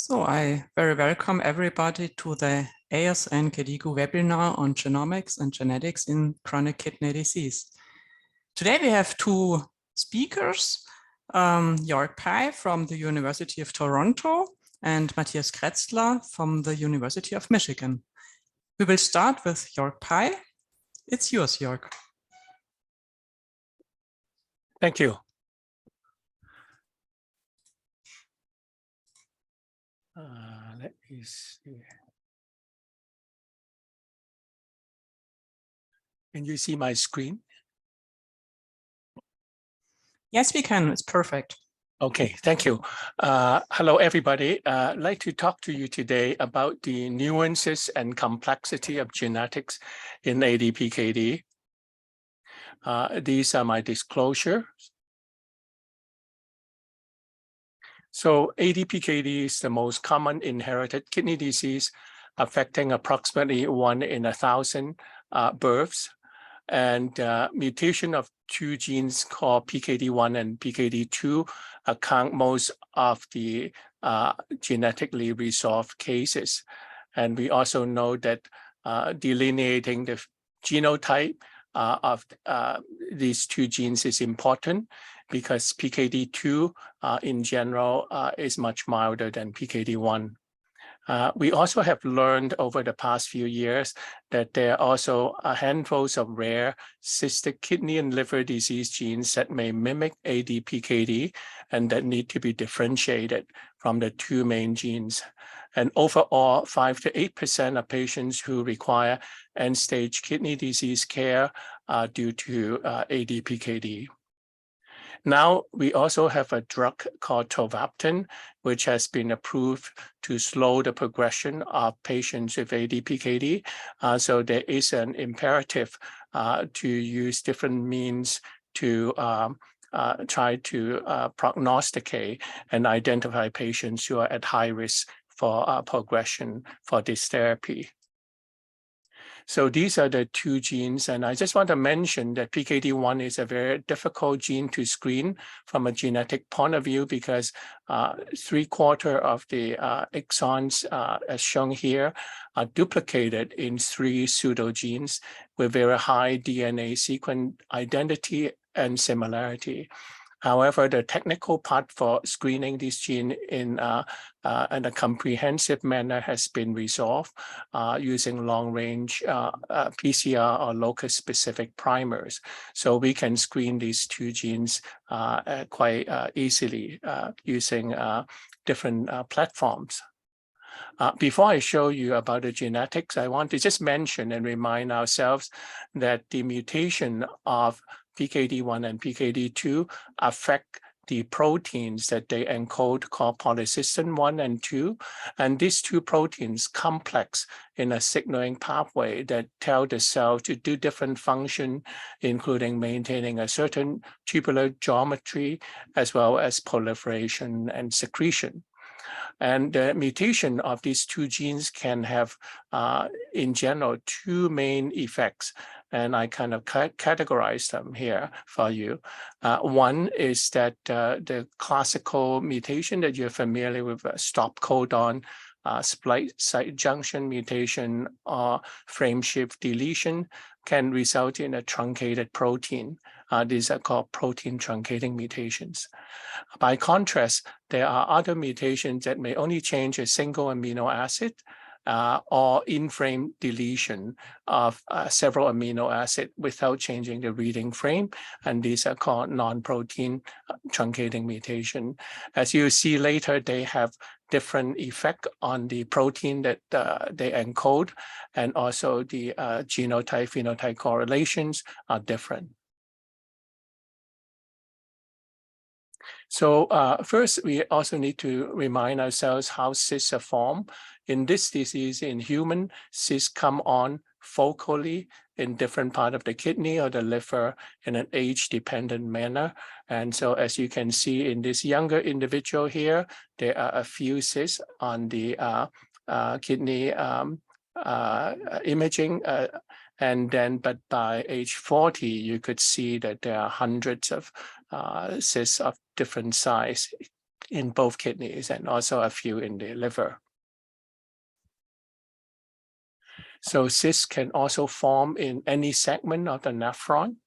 So I very welcome everybody to the ISN KDIGO webinar on genomics and genetics in chronic kidney disease. Today we have two speakers, York Pei from the University of Toronto and Matthias Kretzler from the University of Michigan. We will start with York Pei. It's yours, York. Thank you. Let me see. Can you see my screen? Yes, we can. It's perfect. Okay, thank you. Hello, everybody. I'd like to talk to you today about the nuances and complexity of genetics in ADPKD. These are my disclosures. So ADPKD is the most common inherited kidney disease affecting approximately 1 in 1,000 births. And mutation of two genes called PKD1 and PKD2 account most of the genetically resolved cases. And we also know that delineating the genotype of these two genes is important because PKD2 in general is much milder than PKD1. We also have learned over the past few years that there are also handfuls of rare cystic kidney and liver disease genes that may mimic ADPKD and that need to be differentiated from the two main genes. And overall, 5 to 8% of patients who require end-stage kidney disease care are due to ADPKD. Now, we also have a drug called tolvaptan, which has been approved to slow the progression of patients with ADPKD. So there is an imperative to use different means to try to prognosticate and identify patients who are at high risk for progression for this therapy. So these are the two genes, and I just want to mention that PKD1 is a very difficult gene to screen from a genetic point of view because 3/4 of the exons, as shown here, are duplicated in 3 pseudogenes with very high DNA sequence identity and similarity. However, the technical part for screening this gene in a comprehensive manner has been resolved using long-range PCR or locus-specific primers. So we can screen these two genes quite easily using different platforms. Before I show you about the genetics, I want to just mention and remind ourselves that the mutation of PKD1 and PKD2 affect the proteins that they encode called Paracetin 1 and 2. And these two proteins complex in a signaling pathway that tell the cell to do different function, including maintaining a certain tubular geometry, as well as proliferation and secretion. And the mutation of these two genes can have, in general, 2 main effects. And I kind of categorize them here for you. One is that the classical mutation that you're familiar with, stop codon, splice site junction mutation, or frame shift deletion can result in a truncated protein. These are called protein truncating mutations. By contrast, there are other mutations that may only change a single amino acid or in-frame deletion of several amino acids without changing the reading frame. And these are called non-protein truncating mutation. As you see later, they have different effect on the protein that they encode, and also the genotype-phenotype correlations are different. So first, we also need to remind ourselves how cysts are formed. In this disease, in human, cysts come on focally in different part of the kidney or the liver in an age-dependent manner. And so as you can see in this younger individual here, there are a few cysts on the kidney imaging. But by age 40, you could see that there are hundreds of cysts of different size, in both kidneys and also a few in the liver. So cysts can also form in any segment of the nephron.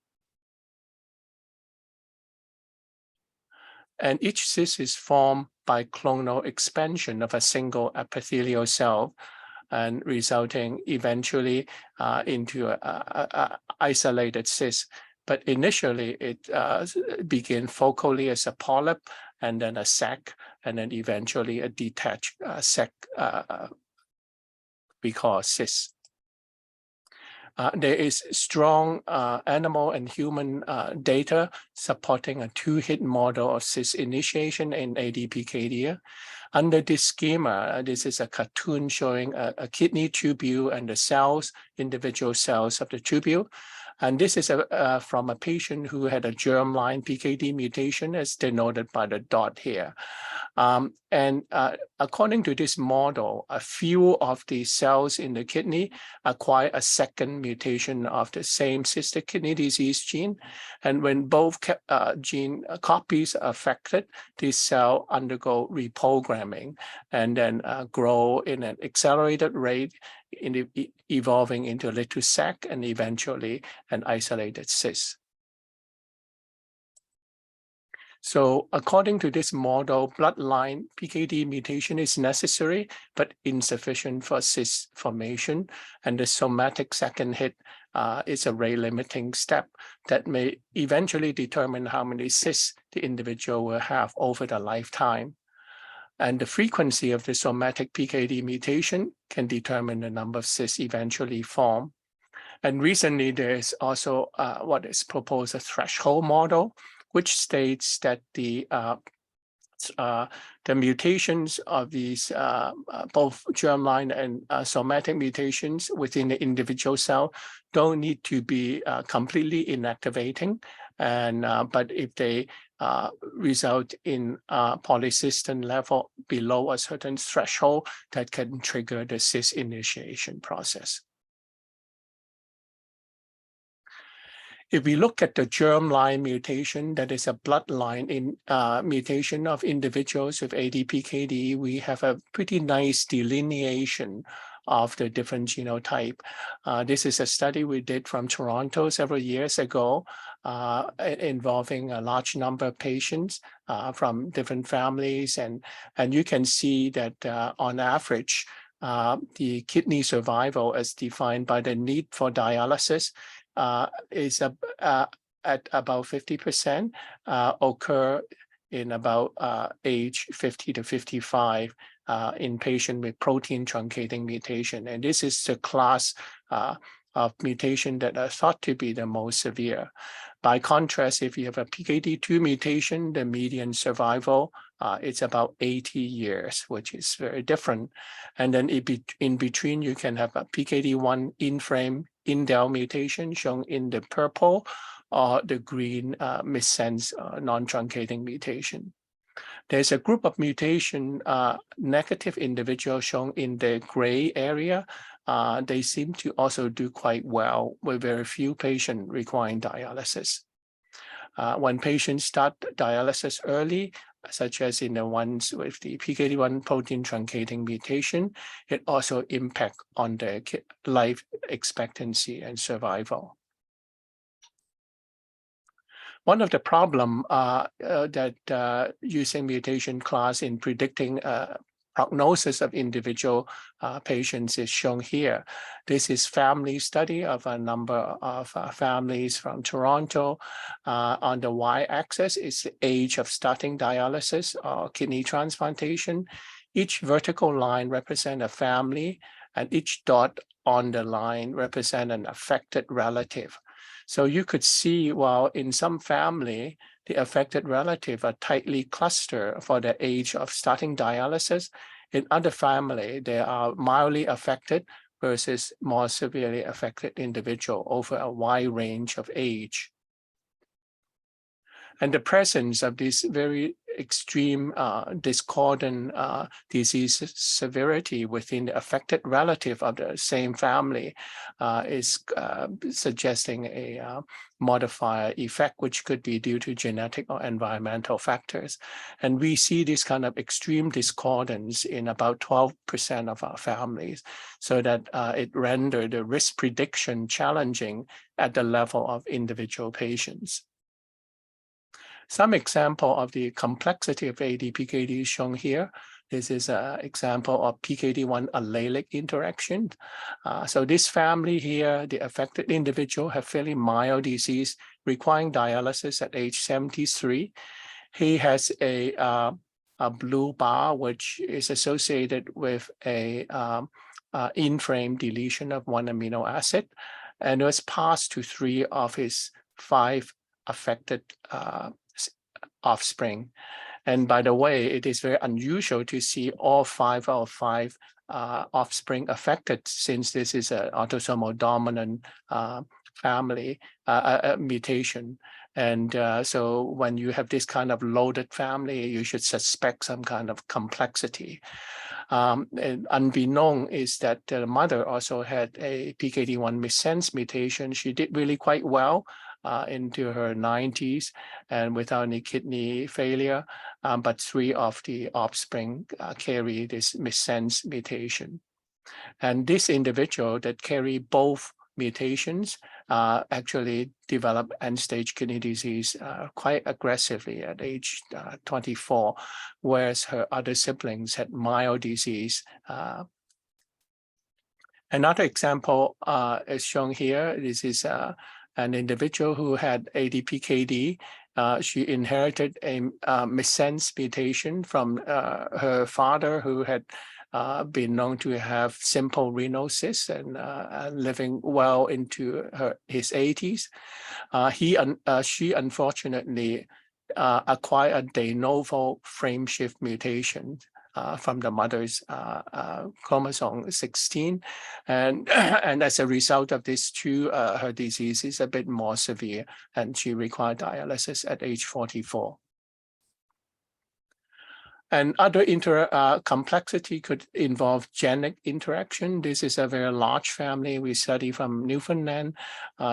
And each cyst is formed by clonal expansion of a single epithelial cell and resulting eventually into a isolated cyst. But initially it begins focally as a polyp and then a sac and then eventually a detached sac we call cyst. There is strong animal and human data supporting a two-hit model of cyst initiation in ADPKD. Under this schema, this is a cartoon showing a kidney tubule and the cells, individual cells of the tubule. And this is from a patient who had a germline PKD mutation as denoted by the dot here. According to this model, a few of the cells in the kidney acquire a second mutation of the same cystic kidney disease gene. And when both gene copies are affected, this cell undergo reprogramming and then grow in an accelerated rate, evolving into a little sac and eventually an isolated cyst. So according to this model, bloodline PKD mutation is necessary, but insufficient for cyst formation. And the somatic second hit is a rate-limiting step that may eventually determine how many cysts the individual will have over the lifetime. And the frequency of the somatic PKD mutation can determine the number of cysts eventually formed. And recently, there is also what is proposed a threshold model, which states that the mutations of these both germline and somatic mutations within the individual cell don't need to be completely inactivating, but if they result in polycystin level below a certain threshold, that can trigger the cyst initiation process. If we look at the germline mutation, that is a bloodline in mutation of individuals with ADPKD, we have a pretty nice delineation of the different genotype. This is a study we did from Toronto several years ago, involving a large number of patients from different families. And you can see that on average, the kidney survival as defined by the need for dialysis is at about 50%, occur in about age 50 to 55 in patients with protein truncating mutation. And this is the class of mutation that are thought to be the most severe. By contrast, if you have a PKD2 mutation, the median survival it's about 80 years, which is very different. And then in between, you can have a PKD1 in-frame indel mutation shown in the purple, or the green missense non-truncating mutation. There's a group of mutation negative individuals shown in the gray area. They seem to also do quite well with very few patients requiring dialysis. When patients start dialysis early, such as in the ones with the PKD1 protein truncating mutation, it also impacts on their life expectancy and survival. One of the problems that using mutation class in predicting prognosis of individual patients is shown here. This is family study of a number of families from Toronto. On the y-axis is the age of starting dialysis or kidney transplantation. Each vertical line represents a family, and each dot on the line represents an affected relative. So you could see, while in some family, the affected relative are tightly clustered for the age of starting dialysis. In other family, they are mildly affected versus more severely affected individual over a wide range of age. And the presence of this very extreme discordant disease severity within the affected relative of the same family is suggesting a modifier effect, which could be due to genetic or environmental factors. And we see this kind of extreme discordance in about 12% of our families, so that it rendered the risk prediction challenging at the level of individual patients. Some example of the complexity of ADPKD is shown here. This is an example of PKD1 allelic interaction. So this family here, the affected individual have fairly mild disease requiring dialysis at age 73. He has a blue bar, which is associated with a in-frame deletion of one amino acid, and was passed to 3 of his 5 affected offspring. And by the way, it is very unusual to see all 5 of 5 offspring affected, since this is an autosomal dominant family mutation. And so when you have this kind of loaded family, you should suspect some kind of complexity. And unbeknown is that the mother also had a PKD1 missense mutation. She did really quite well into her 90s and without any kidney failure, but 3 of the offspring carry this missense mutation. And this individual that carry both mutations actually developed end-stage kidney disease quite aggressively at age 24, whereas her other siblings had mild disease. Another example is shown here. This is an individual who had ADPKD. She inherited a missense mutation from her father, who had been known to have simple renal cysts and living well into his 80s. She unfortunately acquired a de novo frameshift mutation from the mother's chromosome 16. And as a result of this too, her disease is a bit more severe, and she required dialysis at age 44. And other complexity could involve genic interaction. This is a very large family we study from Newfoundland.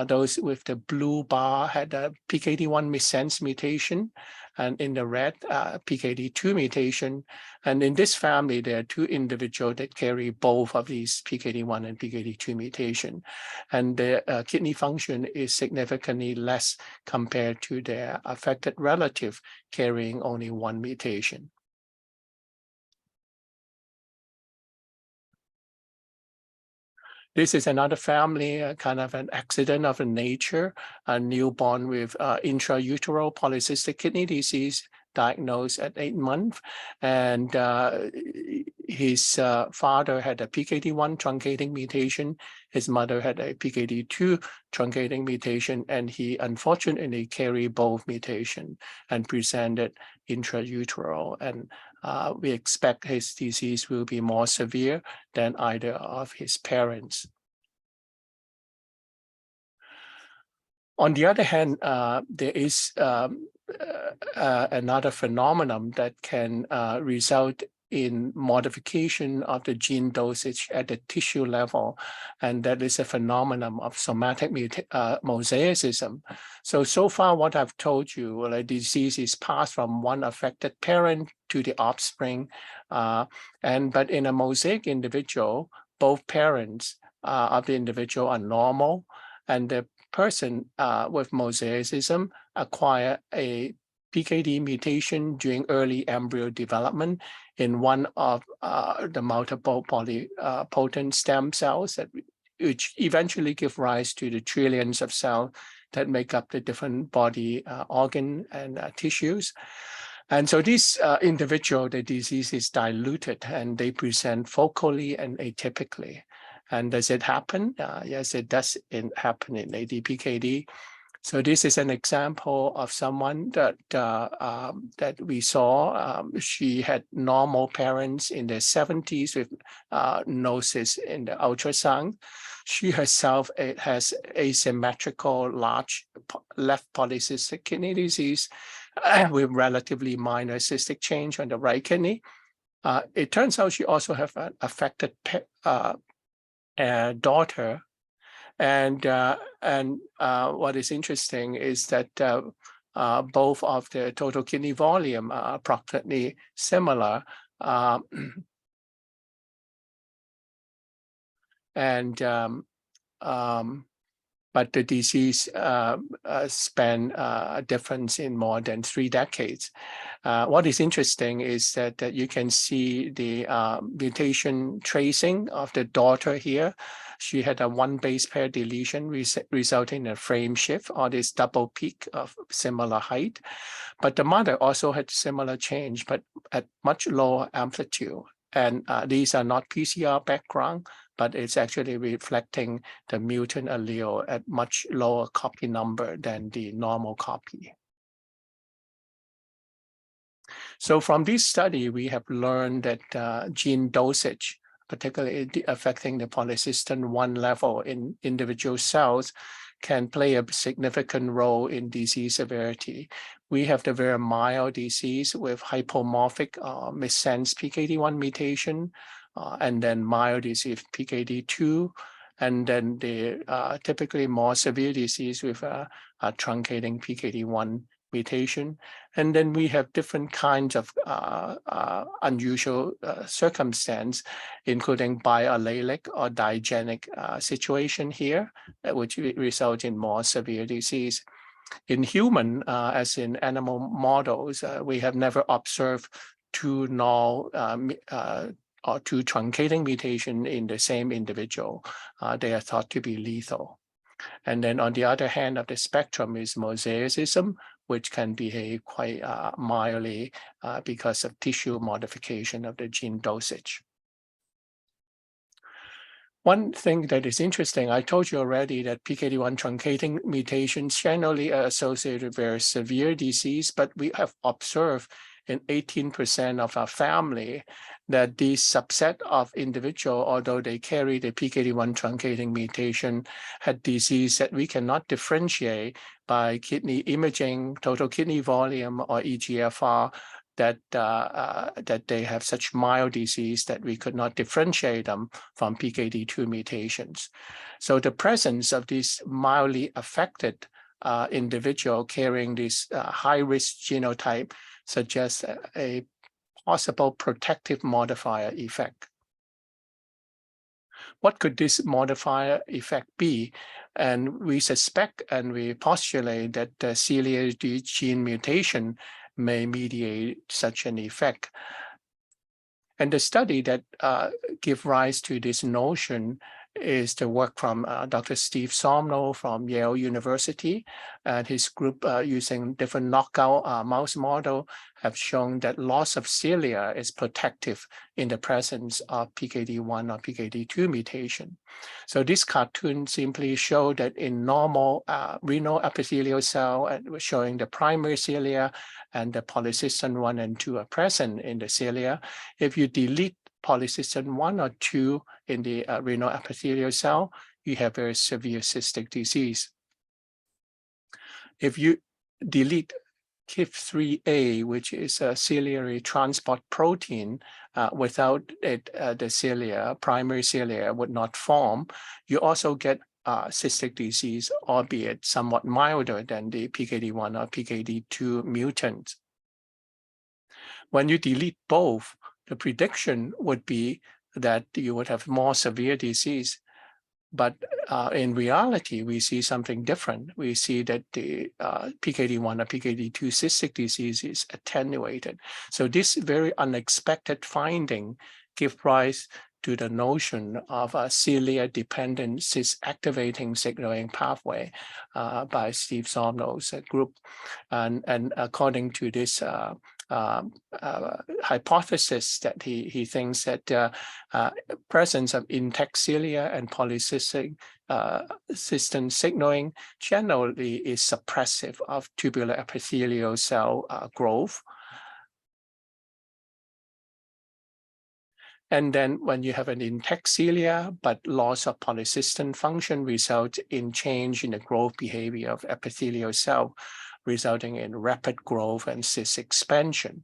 Those with the blue bar had a PKD1 missense mutation, and in the red, PKD2 mutation. And in this family, there are 2 individuals that carry both of these PKD1 and PKD2 mutation. And their kidney function is significantly less compared to their affected relative carrying only 1 mutation. This is another family, kind of an accident of nature, a newborn with intrauterine polycystic kidney disease diagnosed at 8 months. And his father had a PKD1 truncating mutation. His mother had a PKD2 truncating mutation, and he unfortunately carried both mutations and presented intrauterine. And we expect his disease will be more severe than either of his parents. On the other hand, there is another phenomenon that can result in modification of the gene dosage at the tissue level, and that is a phenomenon of somatic mosaicism. So far what I've told you, well, a disease is passed from one affected parent to the offspring, but in a mosaic individual, both parents of the individual are normal, and the person with mosaicism acquire a PKD mutation during early embryo development in one of the multiple polypotent stem cells, which eventually give rise to the trillions of cells that make up the different body organ and tissues. And so this individual, the disease is diluted, and they present focally and atypically. And does it happen? Yes, it does happen in ADPKD. So this is an example of someone that that we saw. She had normal parents in their 70s with no cysts in the ultrasound. She herself has asymmetrical large left polycystic kidney disease with relatively minor cystic change on the right kidney. It turns out she also has an affected daughter. And what is interesting is that both of the total kidney volume are approximately similar. But the disease span a difference in more than 3 decades. What is interesting is that you can see the mutation tracing of the daughter here. She had a 1 base pair deletion resulting in a frame shift or this double peak of similar height. But the mother also had similar change, but at much lower amplitude. And these are not PCR background, but it's actually reflecting the mutant allele at much lower copy number than the normal copy. So from this study, we have learned that gene dosage, particularly affecting the polycystin-1 level in individual cells, can play a significant role in disease severity. We have the very mild disease with hypomorphic missense PKD1 mutation, and then mild disease PKD2, and then the typically more severe disease with a truncating PKD1 mutation. And then we have different kinds of unusual circumstance, including biallelic or digenic situation here, which result in more severe disease. In human, as in animal models, we have never observed 2 null or 2 truncating mutation in the same individual. They are thought to be lethal. And then on the other hand of the spectrum is mosaicism, which can behave quite mildly because of tissue modification of the gene dosage. One thing that is interesting, I told you already that PKD1 truncating mutations generally are associated with very severe disease, but we have observed in 18% of our family that this subset of individual, although they carry the PKD1 truncating mutation, had disease that we cannot differentiate by kidney imaging, total kidney volume, or EGFR, that they have such mild disease that we could not differentiate them from PKD2 mutations. So the presence of this mildly affected individual carrying this high-risk genotype suggests a possible protective modifier effect. What could this modifier effect be? And we suspect and we postulate that the celiac gene mutation may mediate such an effect. And the study that give rise to this notion is the work from Dr. Steve Somno from Yale University, and his group using different knockout mouse model have shown that loss of cilia is protective in the presence of PKD1 or PKD2 mutation. So this cartoon simply showed that in normal renal epithelial cell, showing the primary cilia and the polycystin 1 and 2 are present in the cilia. If you delete polycystin 1 or 2 in the renal epithelial cell, you have very severe cystic disease. If you delete KIF3A, which is a ciliary transport protein, without it, the cilia, primary cilia would not form. You also get cystic disease, albeit somewhat milder than the PKD1 or PKD2 mutants. When you delete both, the prediction would be that you would have more severe disease. But in reality, we see something different. We see that the PKD1 or PKD2 cystic disease is attenuated. So this very unexpected finding gives rise to the notion of a cilia-dependent cis-activating signaling pathway by Steve Somno's group. And according to this hypothesis that he thinks that presence of intact cilia and polycystic cystin signaling generally is suppressive of tubular epithelial cell growth. And then when you have an intact cilia, but loss of polycystin function results in change in the growth behavior of epithelial cell, resulting in rapid growth and cyst expansion.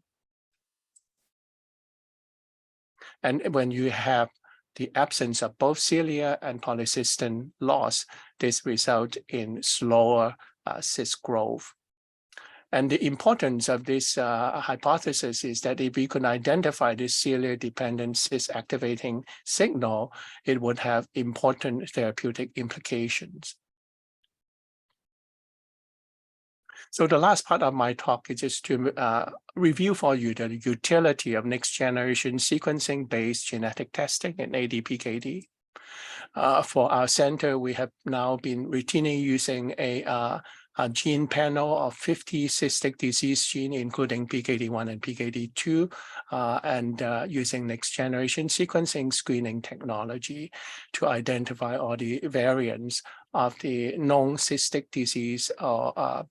And when you have the absence of both cilia and polycystin loss, this results in slower cyst growth. And the importance of this hypothesis is that if we could identify this cilia-dependent cyst-activating signal, it would have important therapeutic implications. So the last part of my talk is just to review for you the utility of next-generation sequencing-based genetic testing in ADPKD. For our center, we have now been routinely using a gene panel of 50 cystic disease genes, including PKD1 and PKD2, and using next-generation sequencing screening technology to identify all the variants of the known cystic disease or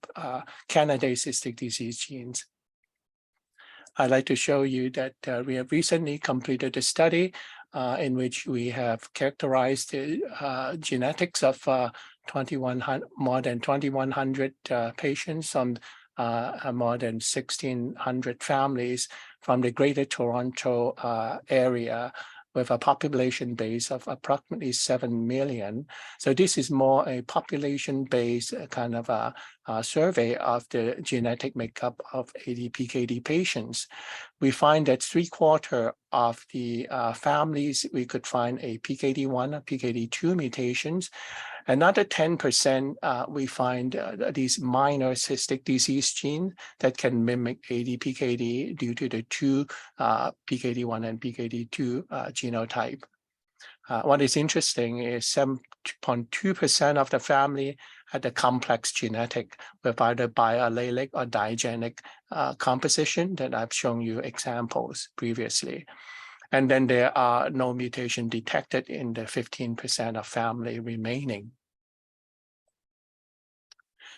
candidate cystic disease genes. I'd like to show you that we have recently completed a study in which we have characterized the genetics of more than 2,100 patients on more than 1,600 families from the Greater Toronto area, with a population base of approximately 7 million. So this is more a population-based kind of a survey of the genetic makeup of ADPKD patients. We find that 3/4 of the families, we could find a PKD1 or PKD2 mutations. Another 10%, we find these minor cystic disease genes that can mimic ADPKD due to the two PKD1 and PKD2 genotype. What is interesting is 7.2% of the family had a complex genetic with either biallelic or digenic composition that I've shown you examples previously. And then there are no mutation detected in the 15% of family remaining.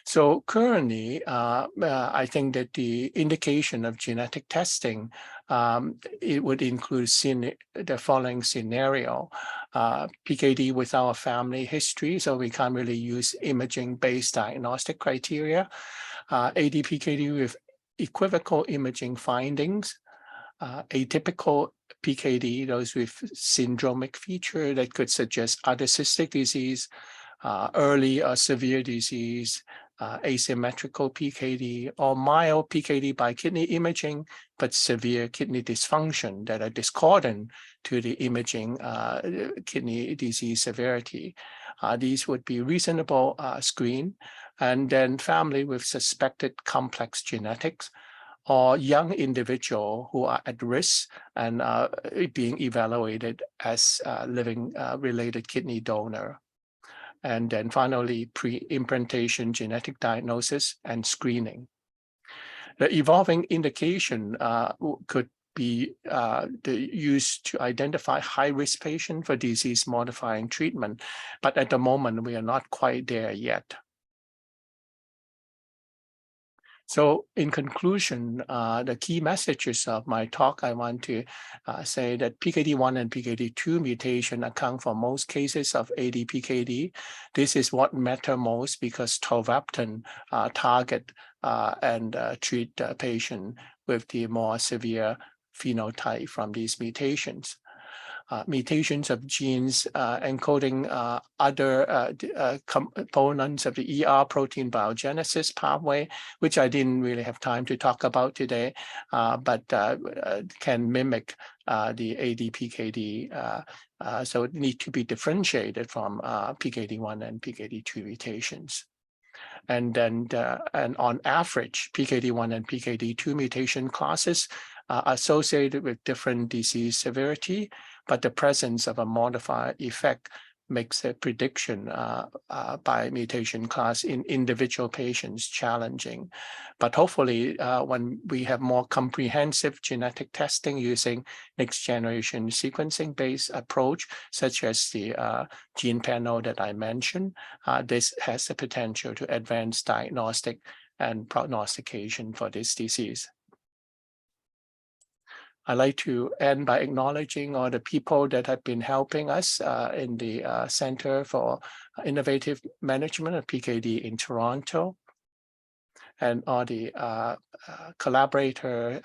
So currently, I think that the indication of genetic testing, it would include the following scenario: PKD without a family history, so we can't really use imaging-based diagnostic criteria. ADPKD with equivocal imaging findings, atypical PKD, those with syndromic feature that could suggest other cystic disease, early or severe disease, asymmetrical PKD, or mild PKD by kidney imaging, but severe kidney dysfunction that are discordant to the imaging kidney disease severity. These would be reasonable screen. And then family with suspected complex genetics, or young individual who are at risk and being evaluated as living related kidney donor. And then finally, pre-implantation genetic diagnosis and screening. The evolving indication could be used to identify high-risk patients for disease-modifying treatment, but at the moment, we are not quite there yet. So in conclusion, the key messages of my talk, I want to say that PKD1 and PKD2 mutation account for most cases of ADPKD. This is what matters most because tolvaptan target and treat the patient with the more severe phenotype from these mutations. Mutations of genes encoding other components of the ER protein biogenesis pathway, which I didn't really have time to talk about today, but can mimic the ADPKD, so it need to be differentiated from PKD1 and PKD2 mutations. And then, and on average, PKD1 and PKD2 mutation classes are associated with different disease severity, but the presence of a modifier effect makes a prediction by mutation class in individual patients challenging. But hopefully, when we have more comprehensive genetic testing using next generation sequencing-based approach, such as the gene panel that I mentioned, this has the potential to advance diagnostic and prognostication for this disease. I'd like to end by acknowledging all the people that have been helping us in the Center for Innovative Management of PKD in Toronto, and all the collaborator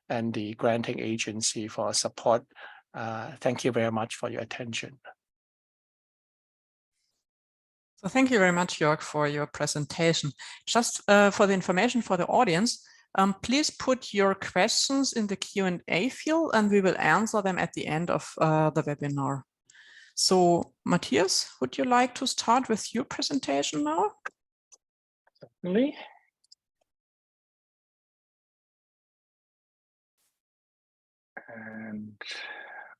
and the granting agency for support. Thank you very much for your attention. So thank you very much, York, for your presentation. Just for the information for the audience, please put your questions in the Q&A field and we will answer them at the end of the webinar. So Matthias, would you like to start with your presentation now? Certainly. And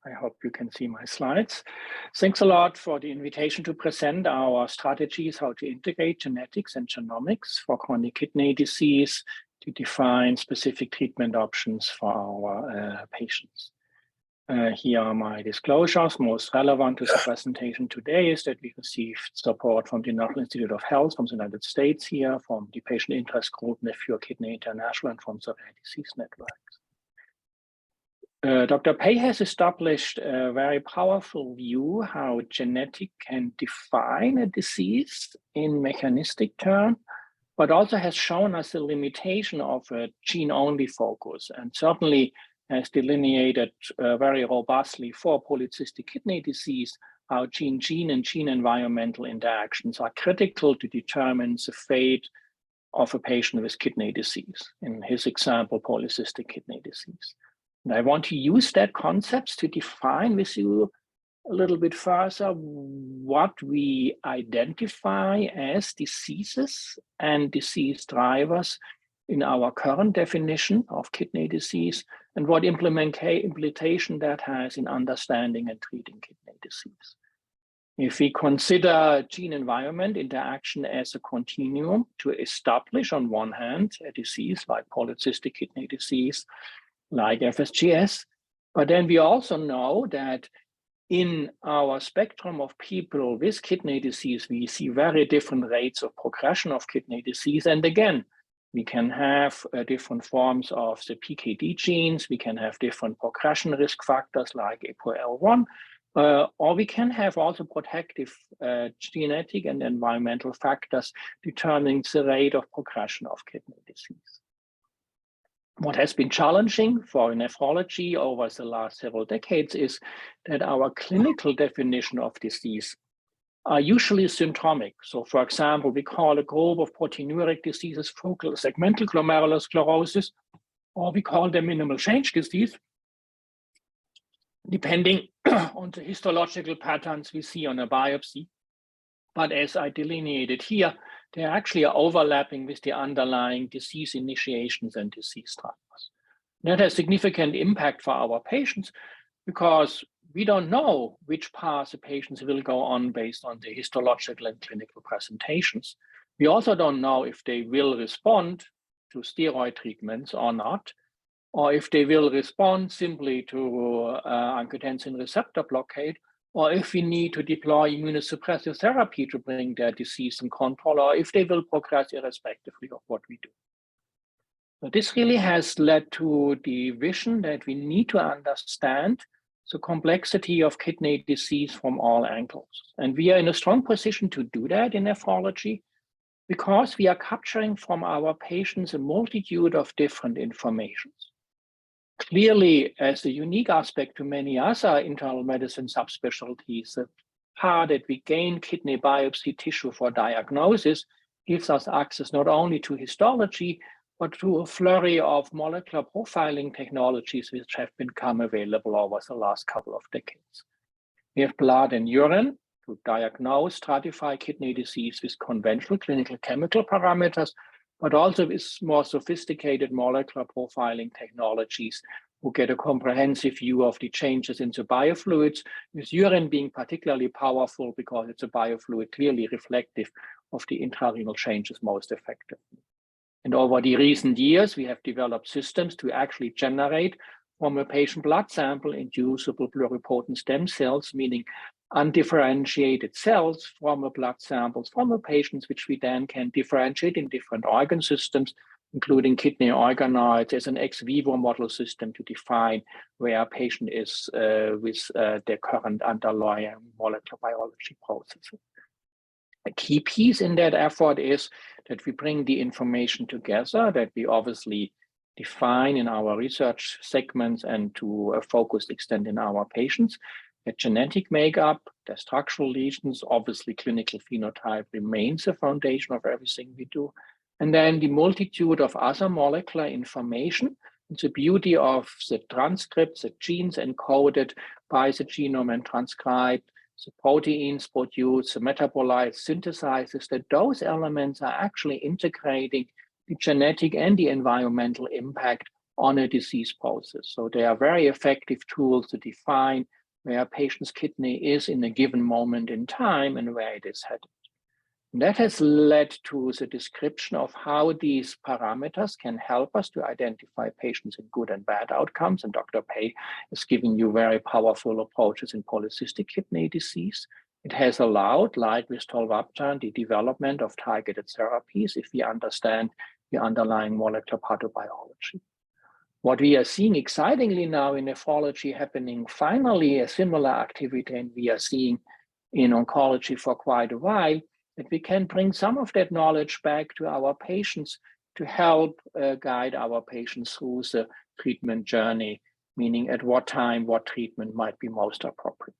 I hope you can see my slides. Thanks a lot for the invitation to present our strategies, how to integrate genetics and genomics for chronic kidney disease to define specific treatment options for our patients. Here are my disclosures. Most relevant to the presentation today is that we received support from the National Institute of Health from the United States here, from the patient interest group Neptune Kidney International, and from the Rare Disease Network. Dr. Pei has established a very powerful view how genetic can define a disease in mechanistic terms, but also has shown us the limitation of a gene-only focus, and certainly has delineated very robustly for polycystic kidney disease how gene-gene and gene-environmental interactions are critical to determine the fate of a patient with kidney disease, in his example, polycystic kidney disease. And I want to use that concept to define with you a little bit further what we identify as diseases and disease drivers in our current definition of kidney disease, and what implementation that has in understanding and treating kidney disease. If we consider gene-environment interaction as a continuum to establish, on one hand, a disease like polycystic kidney disease, like FSGS, but then we also know that in our spectrum of people with kidney disease, we see very different rates of progression of kidney disease. And again, we can have different forms of the PKD genes, we can have different progression risk factors like ApoL1, or we can have also protective genetic and environmental factors determining the rate of progression of kidney disease. What has been challenging for nephrology over the last several decades is that our clinical definition of disease are usually symptomic. So for example, we call a group of proteinuric diseases focal segmental glomerulosclerosis, or we call them minimal change disease, depending on the histological patterns we see on a biopsy. But as I delineated here, they actually are overlapping with the underlying disease initiations and disease drivers. That has significant impact for our patients because we don't know which path the patients will go on based on the histological and clinical presentations. We also don't know if they will respond to steroid treatments or not, or if they will respond simply to angiotensin receptor blockade, or if we need to deploy immunosuppressive therapy to bring their disease in control, or if they will progress irrespectively of what we do. So this really has led to the vision that we need to understand the complexity of kidney disease from all angles. And we are in a strong position to do that in nephrology because we are capturing from our patients a multitude of different informations. Clearly, as a unique aspect to many other internal medicine subspecialties, the part that we gain kidney biopsy tissue for diagnosis gives us access not only to histology, but to a flurry of molecular profiling technologies which have become available over the last couple of decades. We have blood and urine to diagnose, stratify kidney disease with conventional clinical chemical parameters, but also with more sophisticated molecular profiling technologies who get a comprehensive view of the changes in the biofluids, with urine being particularly powerful because it's a biofluid clearly reflective of the intrarenal changes most effectively. And over the recent years, we have developed systems to actually generate from a patient blood sample inducible pluripotent stem cells, meaning undifferentiated cells from a blood samples from a patient, which we then can differentiate in different organ systems, including kidney organoids as an ex vivo model system to define where a patient is with their current underlying molecular biology processes. A key piece in that effort is that we bring the information together, that we obviously define in our research segments and to a focused extent in our patients, the genetic makeup, the structural lesions, obviously clinical phenotype remains the foundation of everything we do. And then the multitude of other molecular information. It's the beauty of the transcripts, the genes encoded by the genome and transcribed, the proteins produced, the metabolites, synthesizes, that those elements are actually integrating the genetic and the environmental impact on a disease process. So they are very effective tools to define where a patient's kidney is in a given moment in time and where it is headed. And that has led to the description of how these parameters can help us to identify patients in good and bad outcomes. And Dr. Pei is giving you very powerful approaches in polycystic kidney disease. It has allowed, like with tolvaptan, the development of targeted therapies if we understand the underlying molecular pathobiology. What we are seeing excitingly now in nephrology happening, finally, a similar activity, and we are seeing in oncology for quite a while, that we can bring some of that knowledge back to our patients to help guide our patients through the treatment journey, meaning at what time, what treatment might be most appropriate.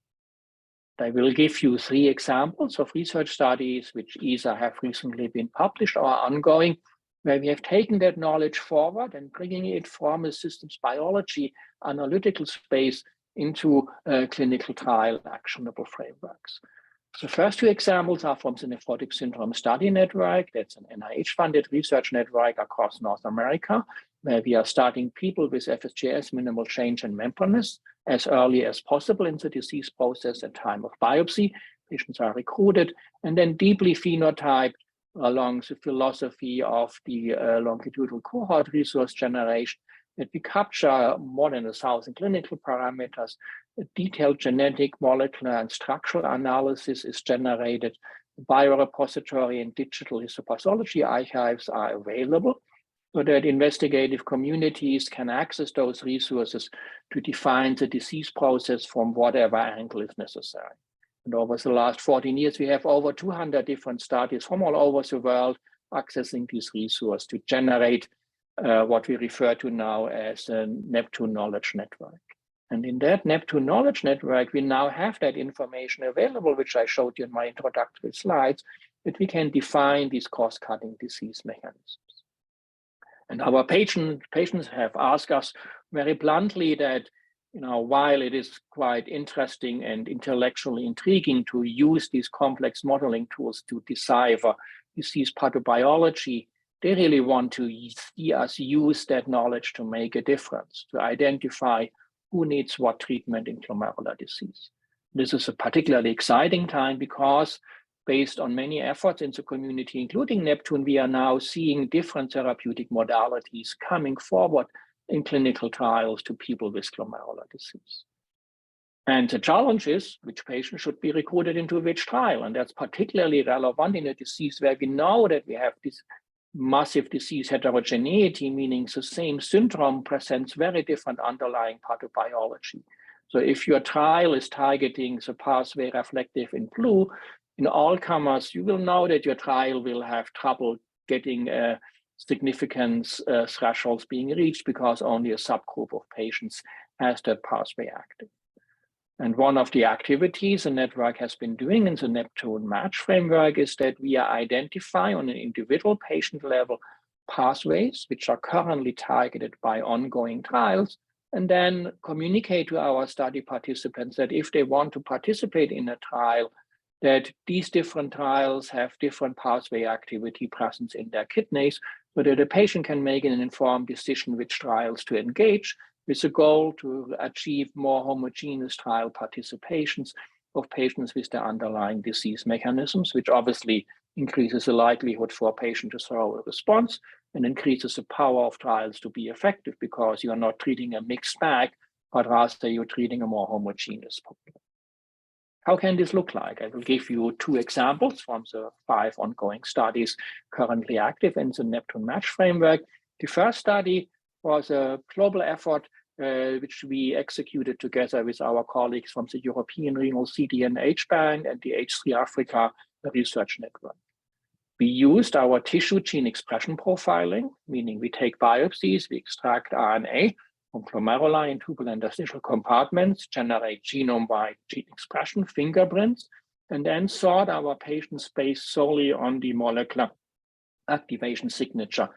I will give you 3 examples of research studies which either have recently been published or are ongoing, where we have taken that knowledge forward and bringing it from a systems biology analytical space into clinical trial actionable frameworks. The first 2 examples are from the Nephotic Syndrome Study Network. That's an NIH-funded research network across North America, where we are starting people with FSGS, minimal change in membranous, as early as possible in the disease process at time of biopsy. Patients are recruited and then deeply phenotyped along the philosophy of the longitudinal cohort resource generation, that we capture more than 1,000 clinical parameters. A detailed genetic, molecular, and structural analysis is generated. Biorepository and digital histopathology archives are available so that investigative communities can access those resources to define the disease process from whatever angle is necessary. And over the last 14 years, we have over 200 different studies from all over the world accessing this resource to generate what we refer to now as a Neptune Knowledge Network. And in that Neptune Knowledge Network, we now have that information available, which I showed you in my introductory slides, that we can define these cross-cutting disease mechanisms. And our patients have asked us very bluntly that, while it is quite interesting and intellectually intriguing to use these complex modeling tools to decipher disease pathobiology, they really want to see us use that knowledge to make a difference, to identify who needs what treatment in glomerular disease. This is a particularly exciting time because based on many efforts in the community, including Neptune, we are now seeing different therapeutic modalities coming forward in clinical trials to people with glomerular disease. And the challenge is which patient should be recruited into which trial. And that's particularly relevant in a disease where we know that we have this massive disease heterogeneity, meaning the same syndrome presents very different underlying pathobiology. So if your trial is targeting the pathway reflective in blue, in all comers, you will know that your trial will have trouble getting significance thresholds being reached because only a subgroup of patients has that pathway active. And one of the activities the network has been doing in the Neptune Match framework is that we are identifying on an individual patient level pathways which are currently targeted by ongoing trials, and then communicate to our study participants that if they want to participate in a trial, that these different trials have different pathway activity presence in their kidneys, so that a patient can make an informed decision which trials to engage, with the goal to achieve more homogeneous trial participations of patients with their underlying disease mechanisms, which obviously increases the likelihood for a patient to show a response and increases the power of trials to be effective because you are not treating a mixed bag, but rather you're treating a more homogeneous population. How can this look like? I will give you 2 examples from the 5 ongoing studies currently active in the Neptune Match framework. The first study was a global effort which we executed together with our colleagues from the European Renal CDNH Bank and the H3 Africa Research Network. We used our tissue gene expression profiling, meaning we take biopsies, we extract RNA from glomeruli and tubular interstitial compartments, generate genome-wide gene expression fingerprints, and then sort our patients based solely on the molecular activation signature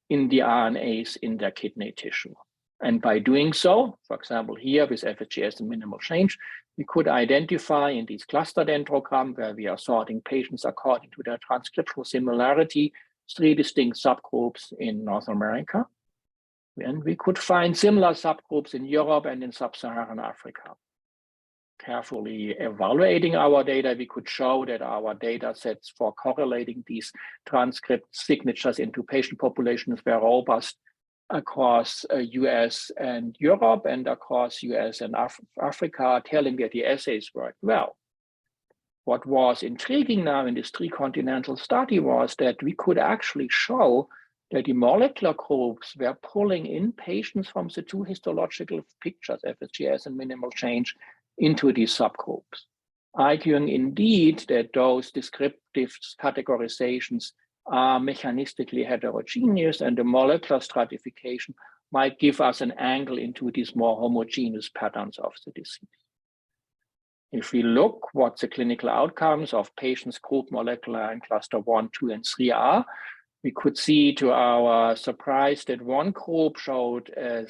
in the RNAs in their kidney tissue. And by doing so, for example, here with FSGS and minimal change, we could identify in these cluster dendrogram where we are sorting patients according to their transcriptional similarity, 3 distinct subgroups in North America. And we could find similar subgroups in Europe and in sub-Saharan Africa. Carefully evaluating our data, we could show that our data sets for correlating these transcript signatures into patient populations were robust across US and Europe and across US and Africa, telling that the assays worked well. What was intriguing now in this 3-continental study was that we could actually show that the molecular groups were pulling in patients from the 2 histological pictures, FSGS and minimal change, into these subgroups, arguing indeed that those descriptive categorizations are mechanistically heterogeneous and the molecular stratification might give us an angle into these more homogeneous patterns of the disease. If we look what the clinical outcomes of patients group molecular in cluster 1, 2, and 3 are, we could see to our surprise that one group showed a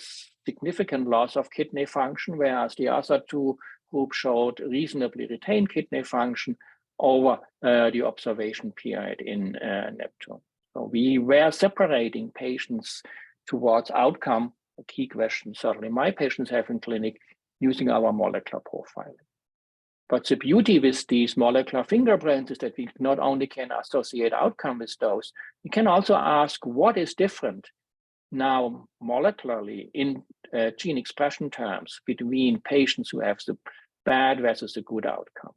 significant loss of kidney function, whereas the other 2 groups showed reasonably retained kidney function over the observation period in Neptune. So we were separating patients towards outcome, a key question certainly my patients have in clinic, using our molecular profiling. But the beauty with these molecular fingerprints is that we not only can associate outcome with those, we can also ask what is different now molecularly in gene expression terms between patients who have the bad versus a good outcome.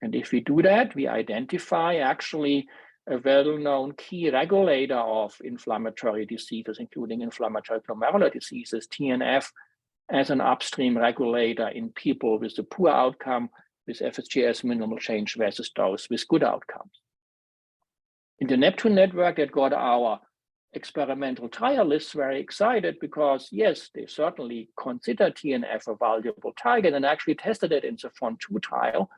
And if we do that, we identify actually a well-known key regulator of inflammatory diseases, including inflammatory glomerular diseases, TNF, as an upstream regulator in people with a poor outcome, with FSGS minimal change versus those with good outcomes. In the Neptune network, that got our experimental trialists very excited because, yes, they certainly consider TNF a valuable target and actually tested it in the FON2 trial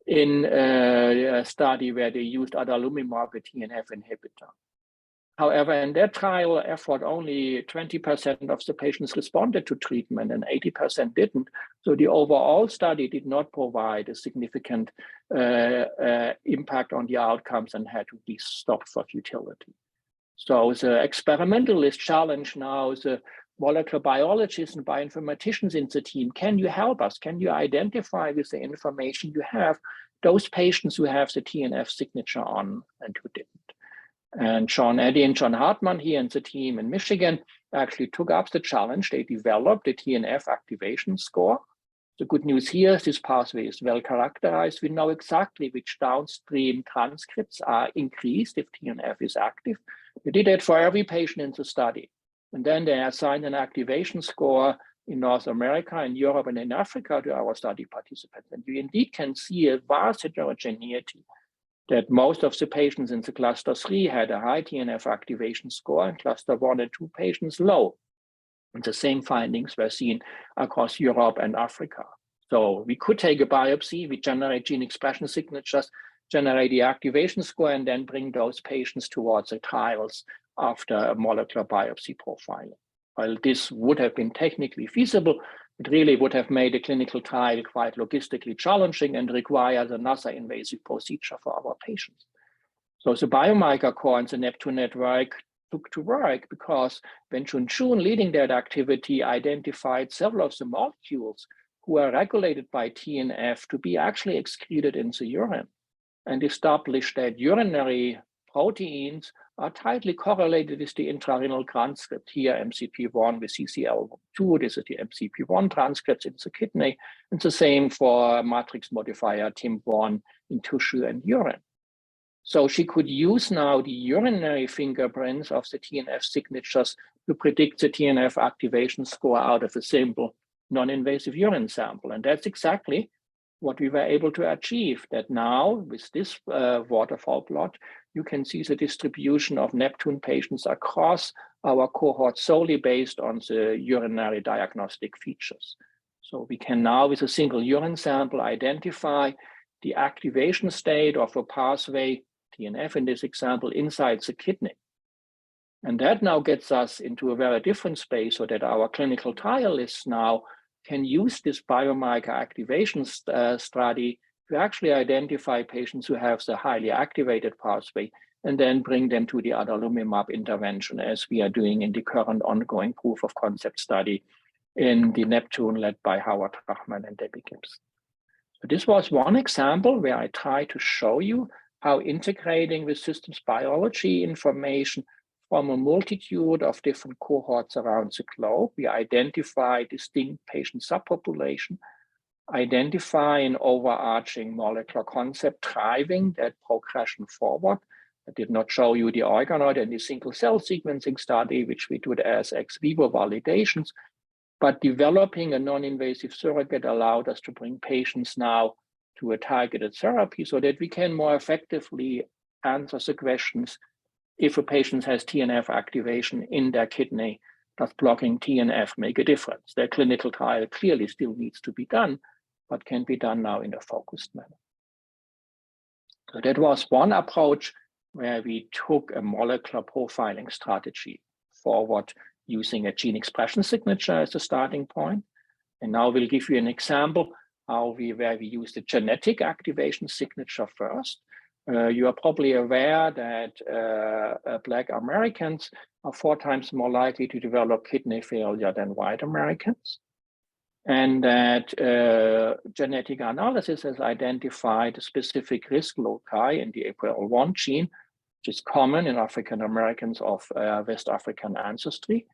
in a study where they used adalimumab, a TNF inhibitor. However, in that trial effort, only 20% of the patients responded to treatment and 80% didn't. So the overall study did not provide a significant impact on the outcomes and had to be stopped for futility. So the experimentalist challenge now is the molecular biologists and bioinformaticians in the team. Can you help us? Can you identify with the information you have those patients who have the TNF signature on and who didn't? And Sean Eddy and John Hartman here and the team in Michigan actually took up the challenge. They developed the TNF Activation Score. The good news here is this pathway is well characterized. We know exactly which downstream transcripts are increased if TNF is active. We did that for every patient in the study. And then they assigned an activation score in North America, in Europe, and in Africa to our study participants. And you indeed can see a vast heterogeneity that most of the patients in the cluster 3 had a high TNF activation score, and cluster 1 and 2 patients low. And the same findings were seen across Europe and Africa. So we could take a biopsy, we generate gene expression signatures, generate the activation score, and then bring those patients towards the trials after a molecular biopsy profiling. While this would have been technically feasible, it really would have made a clinical trial quite logistically challenging and required another invasive procedure for our patients. So the biomarker core in the Neptune network took to work, because when Chun leading that activity identified several of the molecules who are regulated by TNF to be actually excreted in the urine, and established that urinary proteins are tightly correlated with the intrarenal transcript. Here, MCP1 with CCL2, this is the MCP1 transcripts in the kidney, and the same for matrix modifier TIM1 in tissue and urine. So she could use now the urinary fingerprints of the TNF signatures to predict the TNF activation score out of a simple non-invasive urine sample. And that's exactly what we were able to achieve, that now with this waterfall plot, you can see the distribution of Neptune patients across our cohort solely based on the urinary diagnostic features. So we can now, with a single urine sample, identify the activation state of a pathway, TNF in this example, inside the kidney. And that now gets us into a very different space, so that our clinical trialists now can use this biomarker activation study to actually identify patients who have the highly activated pathway, and then bring them to the adalimumab intervention, as we are doing in the current ongoing proof of concept study in the Neptune led by Howard Rahman and Debbie Gibbs. So this was one example where I tried to show you how integrating with systems biology information from a multitude of different cohorts around the globe, we identify distinct patient subpopulation, identify an overarching molecular concept driving that progression forward. I did not show you the organoid and the single cell sequencing study, which we did as ex vivo validations, but developing a non-invasive surrogate allowed us to bring patients now to a targeted therapy so that we can more effectively answer the questions: if a patient has TNF activation in their kidney, does blocking TNF make a difference? Their clinical trial clearly still needs to be done, but can be done now in a focused manner. So that was one approach where we took a molecular profiling strategy forward using a gene expression signature as a starting point. And now we'll give you an example where we use the genetic activation signature first. You are probably aware that Black Americans are 4 times more likely to develop kidney failure than white Americans. And that genetic analysis has identified a specific risk loci in the APOL1 gene, which is common in African Americans of West African ancestry.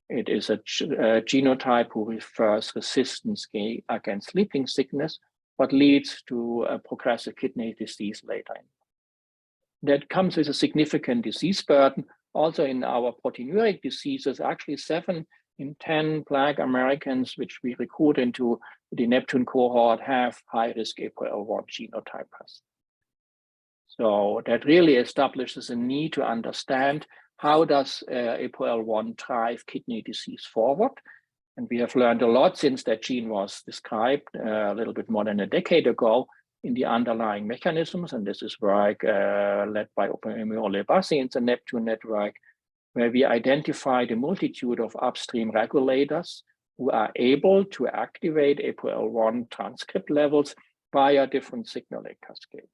It is a genotype who refers resistance against sleeping sickness, but leads to a progressive kidney disease later in. That comes with a significant disease burden. Also in our proteinuric diseases, actually 7 in 10 Black Americans, which we recruit into the Neptune cohort, have high-risk APOL1 genotype. So that really establishes a need to understand how does APOL1 drive kidney disease forward. And we have learned a lot since that gene was described a little bit more than a decade ago in the underlying mechanisms. And this is work led by Olivasi in the Neptune Network, where we identified a multitude of upstream regulators who are able to activate APOL1 transcript levels via different signaling cascades.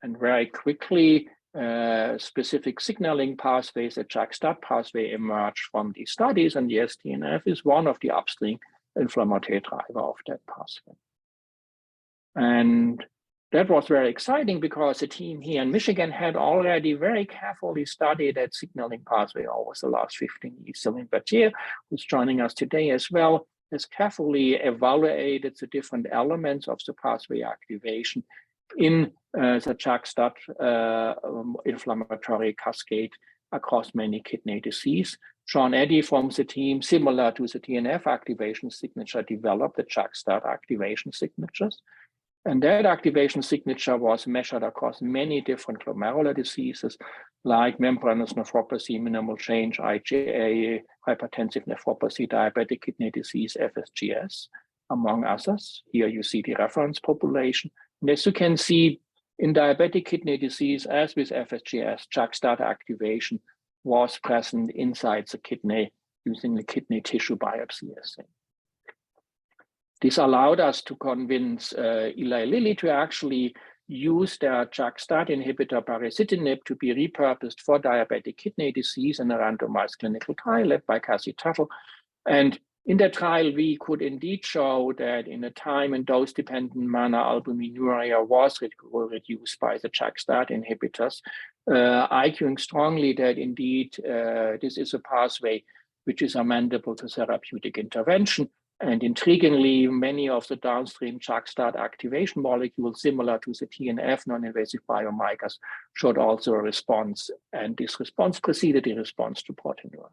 And very quickly, specific signaling pathways, the JAK-STAT pathway, emerged from these studies, and the STNF is one of the upstream inflammatory driver of that pathway. And that was very exciting because the team here in Michigan had already very carefully studied that signaling pathway over the last 15 years. Celine Bertier, who's joining us today as well, has carefully evaluated the different elements of the pathway activation in the JAK-STAT inflammatory cascade across many kidney disease. Sean Eddy from the team, similar to the TNF activation signature, developed the JAK-STAT activation signatures. And that activation signature was measured across many different glomerular diseases like membranous nephropathy, minimal change, IgA, hypertensive nephropathy, diabetic kidney disease, FSGS, among others. Here you see the reference population. And as you can see, in diabetic kidney disease, as with FSGS, JAK-STAT activation was present inside the kidney using the kidney tissue biopsy assay. This allowed us to convince Eli Lilly to actually use their JAK-STAT inhibitor Paracetin to be repurposed for diabetic kidney disease in a randomized clinical trial led by Cassie Tuttle. And in that trial, we could indeed show that in a time and dose-dependent manner, albuminuria was reduced by the JAK-STAT inhibitors, arguing strongly that indeed this is a pathway which is amenable to therapeutic intervention. And intriguingly, many of the downstream JAK-STAT activation molecules similar to the TNF non-invasive biomarkers showed also a response, and this response preceded the response to proteinuria.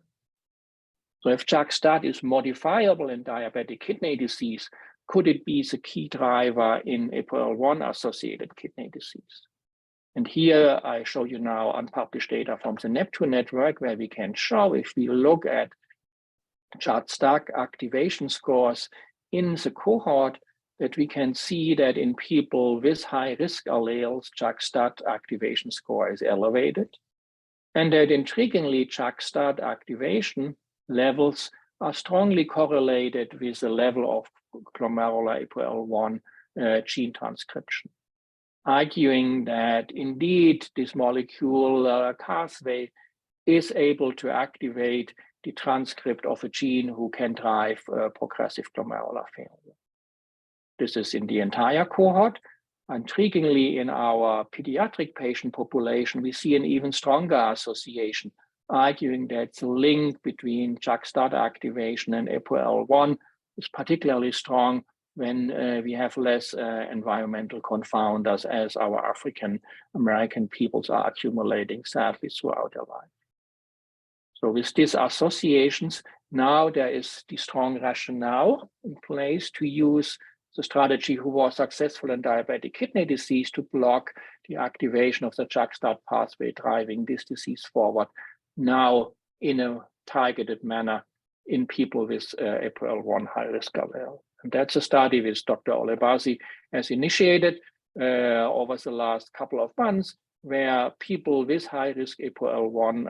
So if JAK-STAT is modifiable in diabetic kidney disease, could it be the key driver in APOL1-associated kidney disease? And here I show you now unpublished data from the Neptune Network, where we can show, if we look at JAK-STAT activation scores in the cohort, that we can see that in people with high-risk alleles, JAK-STAT activation score is elevated, and that intriguingly, JAK-STAT activation levels are strongly correlated with the level of glomerular APOL1 gene transcription, arguing that indeed this molecule pathway is able to activate the transcript of a gene who can drive progressive glomerular failure. This is in the entire cohort. Intriguingly, in our pediatric patient population, we see an even stronger association, arguing that the link between JAK-STAT activation and APOL1 is particularly strong when we have less environmental confounders, as our African American peoples are accumulating sadly throughout their life. So with these associations, now there is the strong rationale in place to use the strategy who was successful in diabetic kidney disease to block the activation of the JAK-STAT pathway driving this disease forward, now in a targeted manner in people with APOL1 high-risk allele. And that's a study which Dr. Olivasi has initiated over the last couple of months, where people with high-risk APOL1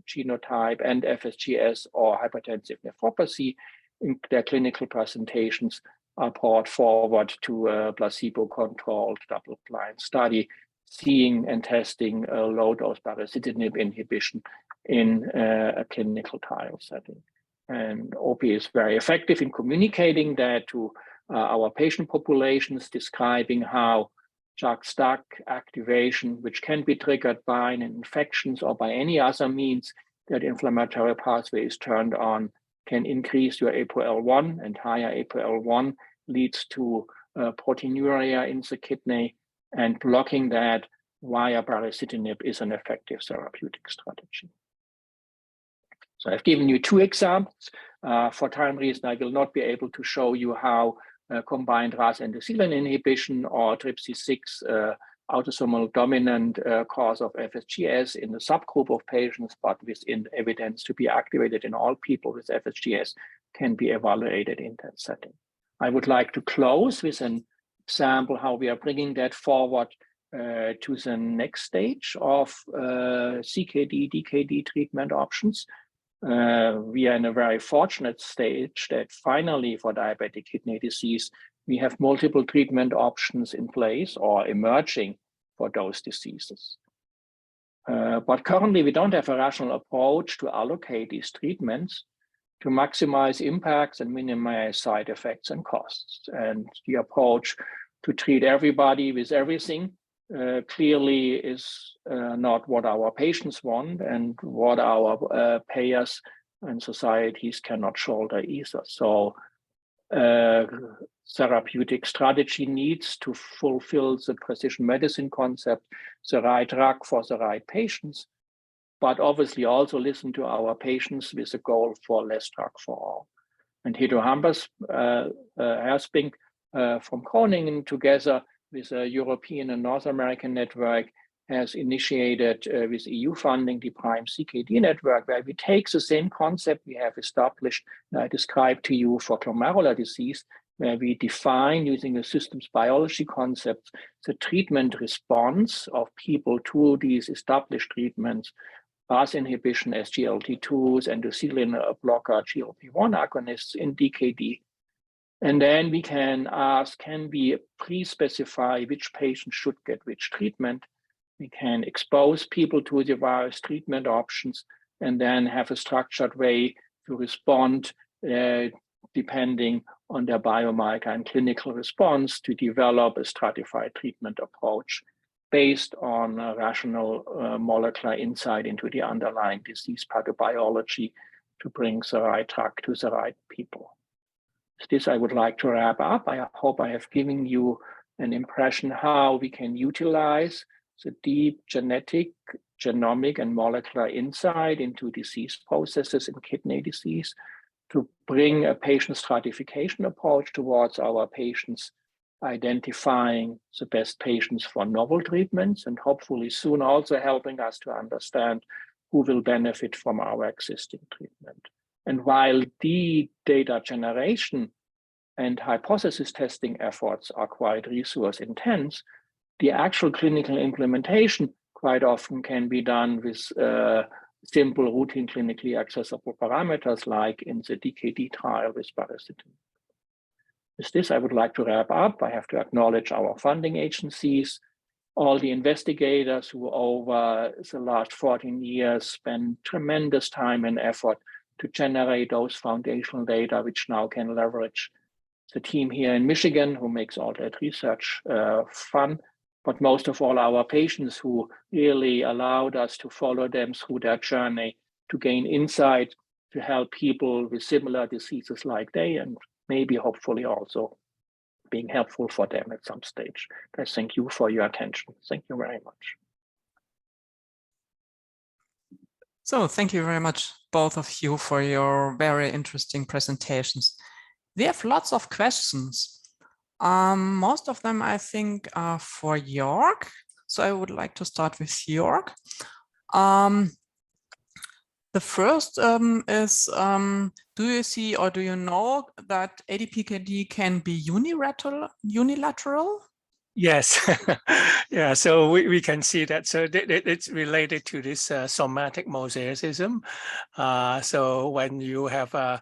genotype and FSGS or hypertensive nephropathy in their clinical presentations are brought forward to a placebo-controlled double-blind study, seeing and testing low-dose Paracetin inhibition in a clinical trial setting. And OP is very effective in communicating that to our patient populations, describing how JAK-STAT activation, which can be triggered by an infection or by any other means that inflammatory pathway is turned on, can increase your APOL1, and higher APOL1 leads to proteinuria in the kidney, and blocking that via Paracetin is an effective therapeutic strategy. So I've given you two examples. For time reason, I will not be able to show you how combined RAS endothelin inhibition or TRPC6 autosomal dominant cause of FSGS in a subgroup of patients, but within evidence to be activated in all people with FSGS can be evaluated in that setting. I would like to close with an example how we are bringing that forward to the next stage of CKD, DKD treatment options. We are in a very fortunate stage that finally for diabetic kidney disease, we have multiple treatment options in place or emerging for those diseases. But currently we don't have a rational approach to allocate these treatments to maximize impacts and minimize side effects and costs. And the approach to treat everybody with everything clearly is not what our patients want and what our payers and societies cannot shoulder either. So therapeutic strategy needs to fulfill the precision medicine concept, the right drug for the right patients, but obviously also listen to our patients with a goal for less drug for all. And Hito Hambers Hersping from Groningen, together with a European and North American network, has initiated with EU funding the PRIME CKD network, where we take the same concept we have established and I described to you for glomerular disease, where we define using a systems biology concept the treatment response of people to these established treatments, RAS inhibition, SGLT2s, endothelin blocker, GLP-1 agonists in DKD, And then we can ask, can we pre-specify which patient should get which treatment? We can expose people to the various treatment options and then have a structured way to respond depending on their biomarker and clinical response to develop a stratified treatment approach based on a rational molecular insight into the underlying disease pathobiology to bring the right drug to the right people. With this, I would like to wrap up. I hope I have given you an impression how we can utilize the deep genetic, genomic, and molecular insight into disease processes in kidney disease to bring a patient stratification approach towards our patients, identifying the best patients for novel treatments, and hopefully soon also helping us to understand who will benefit from our existing treatment. And while the data generation and hypothesis testing efforts are quite resource intense, the actual clinical implementation quite often can be done with simple, routine, clinically accessible parameters like in the DKD trial with Paracetin. With this, I would like to wrap up. I have to acknowledge our funding agencies, all the investigators who over the last 14 years spent tremendous time and effort to generate those foundational data, which now can leverage the team here in Michigan who makes all that research fun, but most of all our patients who really allowed us to follow them through their journey to gain insight, to help people with similar diseases like they, and maybe hopefully also being helpful for them at some stage. I thank you for your attention. Thank you very much. So thank you very much, both of you, for your very interesting presentations. We have lots of questions. Most of them, I think, are for York. So I would like to start with York. The first is, do you see or do you know that ADPKD can be unilateral? Yes, yeah, so we can see that. So it's related to this somatic mosaicism. So when you have a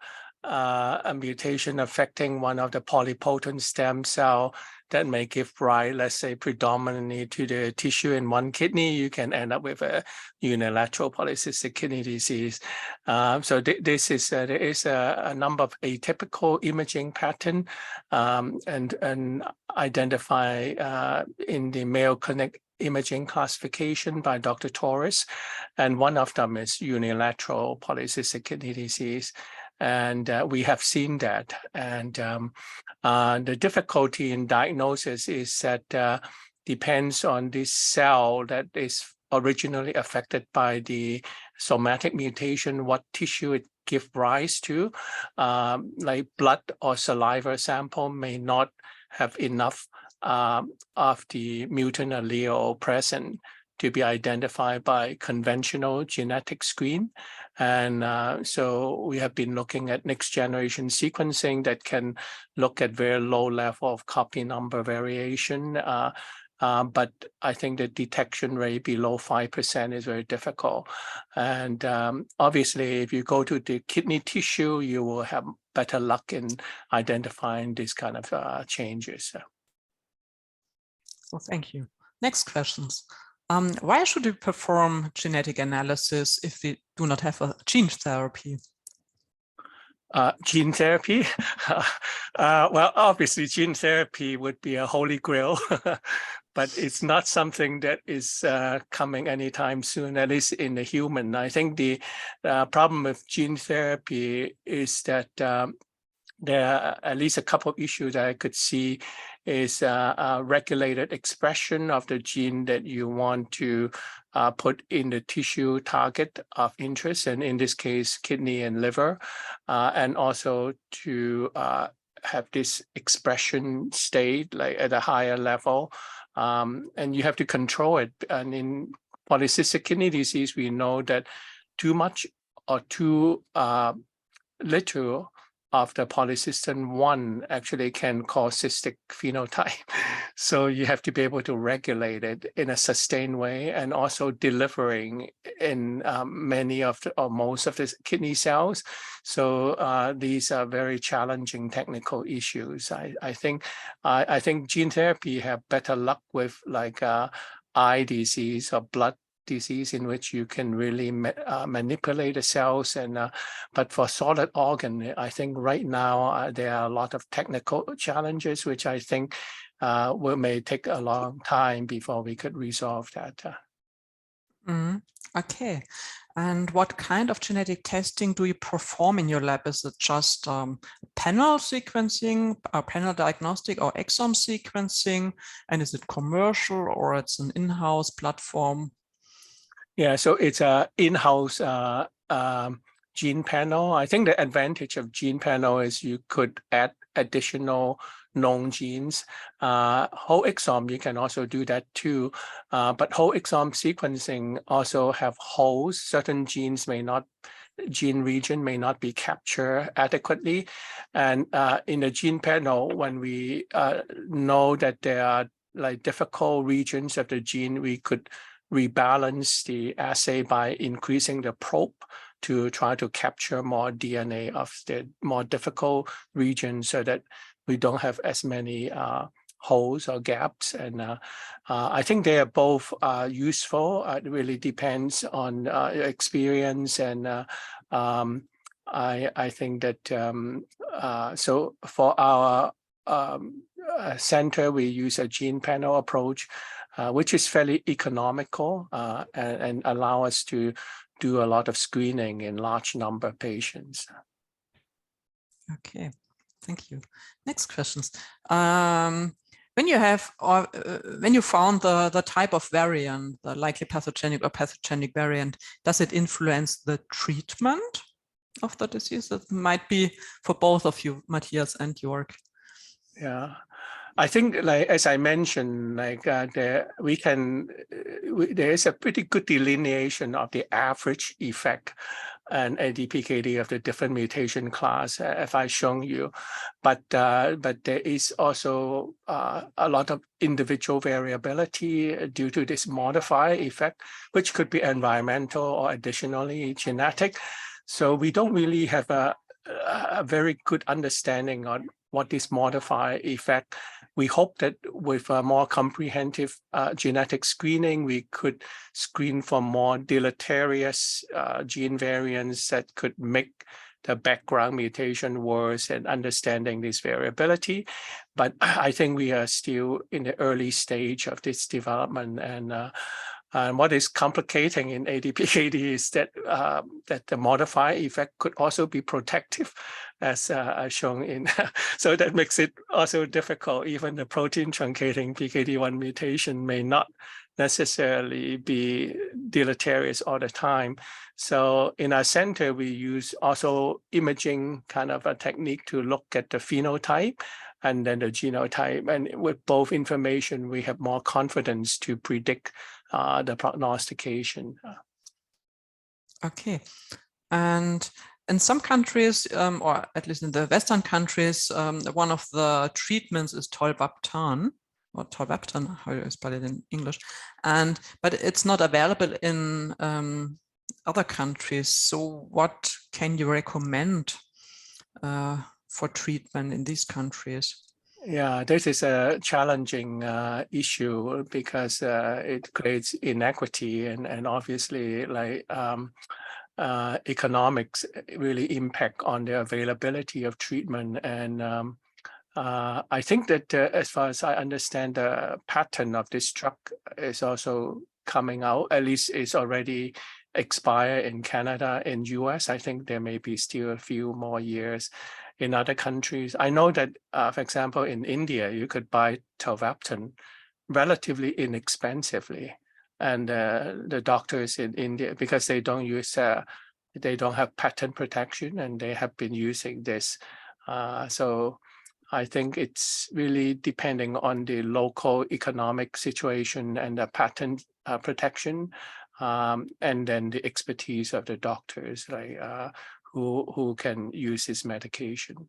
mutation affecting one of the polypotent stem cell that may give rise, let's say, predominantly to the tissue in one kidney, you can end up with a unilateral polycystic kidney disease. So there is a number of atypical imaging pattern and identify in the Mayo Clinic imaging classification by Dr. Torres, and one of them is unilateral polycystic kidney disease. And we have seen that. And the difficulty in diagnosis is that depends on this cell that is originally affected by the somatic mutation, what tissue it gives rise to, like blood or saliva sample may not have enough of the mutant allele present to be identified by conventional genetic screen. And so we have been looking at next generation sequencing that can look at very low level of copy number variation. But I think the detection rate below 5% is very difficult. And obviously, if you go to the kidney tissue, you will have better luck in identifying these kind of changes. Well, thank you. Next questions. Why should we perform genetic analysis if we do not have a gene therapy? Gene therapy? Well, obviously, gene therapy would be a holy grail, but it's not something that is coming anytime soon, at least in the human. I think the problem with gene therapy is that there are at least a couple of issues that I could see is a regulated expression of the gene that you want to put in the tissue target of interest, and in this case, kidney and liver, and also to have this expression state like at a higher level, and you have to control it. And in polycystic kidney disease, we know that too much or too little of the polycystin 1 actually can cause cystic phenotype. So you have to be able to regulate it in a sustained way, and also delivering in many of the, or most of the kidney cells. So these are very challenging technical issues. I think gene therapy have better luck with like eye disease or blood disease, in which you can really manipulate the cells, and but for solid organ, I think right now there are a lot of technical challenges which I think may take a long time before we could resolve that. Okay, and what kind of genetic testing do you perform in your lab? Is it just panel sequencing, panel diagnostic, or exome sequencing? And is it commercial, or it's an in-house platform? Yeah, so it's a in-house gene panel. I think the advantage of gene panel is you could add additional known genes. Whole exome, you can also do that too. But whole exome sequencing also have holes. Certain genes may not, gene region may not be captured adequately. And in the gene panel, when we know that there are like difficult regions of the gene, we could rebalance the assay by increasing the probe to try to capture more DNA of the more difficult regions, so that we don't have as many holes or gaps. And I think they are both useful. It really depends on experience. And I think that so for our center, we use a gene panel approach, which is fairly economical and allow us to do a lot of screening in large number of patients. Okay, thank you. Next questions. When you have, or when you found the type of variant, the likely pathogenic or pathogenic variant, does it influence the treatment of the disease? That might be for both of you, Matthias and York. Yeah, I think, like as I mentioned, like there is a pretty good delineation of the average effect and ADPKD of the different mutation class, if I've shown you, but there is also a lot of individual variability due to this modifier effect, which could be environmental or additionally genetic. So we don't really have a very good understanding on what this modifier effect. We hope that with a more comprehensive genetic screening, we could screen for more deleterious gene variants that could make the background mutation worse, and understanding this variability. But I think we are still in the early stage of this development. And what is complicating in ADPKD is that that the modifier effect could also be protective, as shown in. So that makes it also difficult. Even the protein truncating PKD1 mutation may not necessarily be deleterious all the time. So in our center, we use also imaging kind of a technique to look at the phenotype and then the genotype. And with both information, we have more confidence to predict the prognostication. Okay, and in some countries, or at least in the Western countries, one of the treatments is tolvaptan, or tolvaptan, how do you spell it in English? But it's not available in other countries. So what can you recommend for treatment in these countries? Yeah, this is a challenging issue because it creates inequity, and obviously, like economics really impact on the availability of treatment. And I think that as far as I understand, the patent of this drug is also coming out. At least it's already expired in Canada. In US, I think there may be still a few more years. In other countries, I know that, for example, in India, you could buy tolvaptan relatively inexpensively, and the doctors in India, because they don't use, they don't have patent protection, and they have been using this. So I think it's really depending on the local economic situation and the patent protection, and then the expertise of the doctors, like who can use this medication.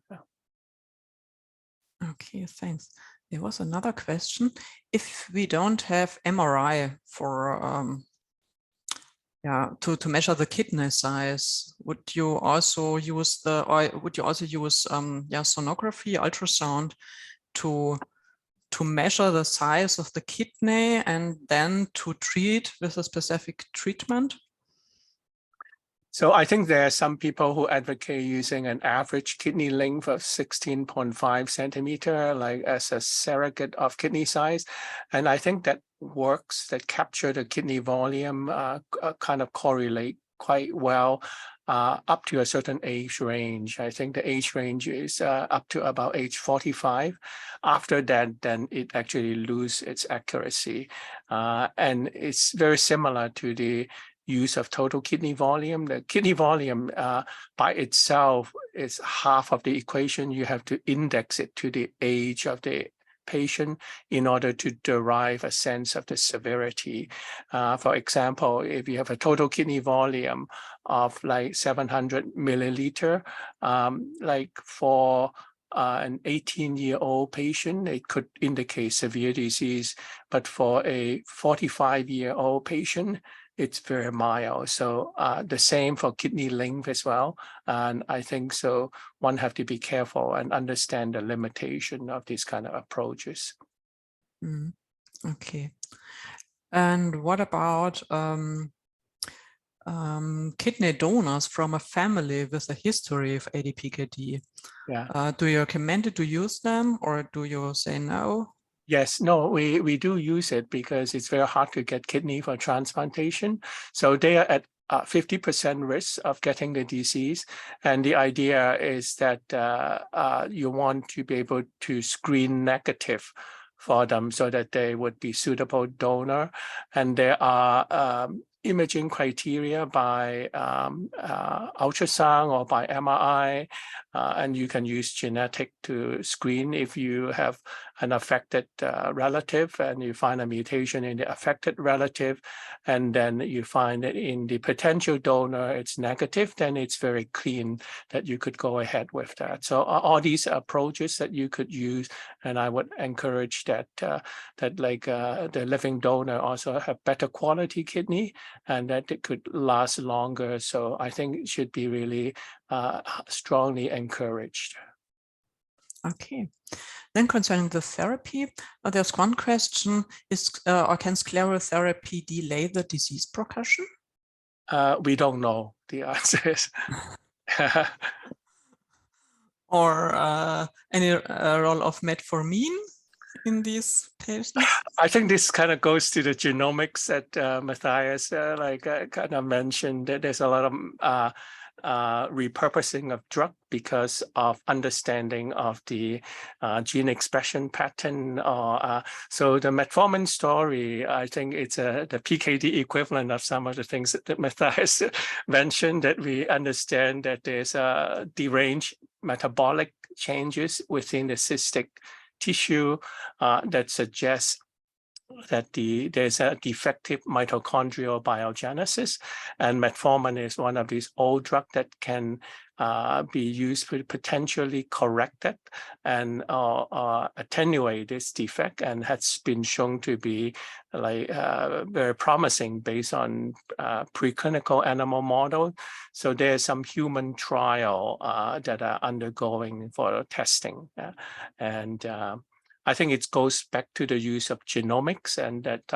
Okay, thanks. There was another question. If we don't have MRI for to measure the kidney size, would you also use sonography, ultrasound to measure the size of the kidney and then to treat with a specific treatment? So I think there are some people who advocate using an average kidney length of 16.5 centimeter, like as a surrogate of kidney size. And I think that works, that capture the kidney volume, kind of correlate quite well up to a certain age range. I think the age range is up to about age 45. After that, then it actually loses its accuracy. And it's very similar to the use of total kidney volume. The kidney volume by itself is half of the equation. You have to index it to the age of the patient in order to derive a sense of the severity. For example, if you have a total kidney volume of like 700 milliliter, like for an 18-year-old patient, it could indicate severe disease, but for a 45-year-old patient, it's very mild. So the same for kidney length as well. And I think so one have to be careful and understand the limitation of these kind of approaches. Okay. And what about kidney donors from a family with a history of ADPKD? Yeah. Do you recommend to use them, or do you say no? Yes, no, we do use it because it's very hard to get kidney for transplantation. So they are at 50% risk of getting the disease. And the idea is that you want to be able to screen negative for them so that they would be suitable donor. And there are imaging criteria by ultrasound or by MRI, and you can use genetic to screen if you have an affected relative and you find a mutation in the affected relative, and then you find that in the potential donor it's negative, then it's very clean that you could go ahead with that. So all these approaches that you could use, and I would encourage that the living donor also have better quality kidney and that it could last longer. So I think it should be really strongly encouraged. Okay. Then concerning the therapy, there's one question: or can sclerotherapy delay the disease progression? We don't know the answers. Or any role of metformin in these patients? I think this kind of goes to the genomics that Matthias kind of mentioned, that there's a lot of repurposing of drug because of understanding of the gene expression pattern. So the metformin story, I think it's the PKD equivalent of some of the things that Matthias mentioned, that we understand that there's deranged metabolic changes within the cystic tissue that suggests that there's a defective mitochondrial biogenesis, and metformin is one of these old drugs that can be used to potentially correct it and attenuate this defect, and has been shown to be like very promising based on preclinical animal model. So there's some human trial that are undergoing for testing, and I think it goes back to the use of genomics, and that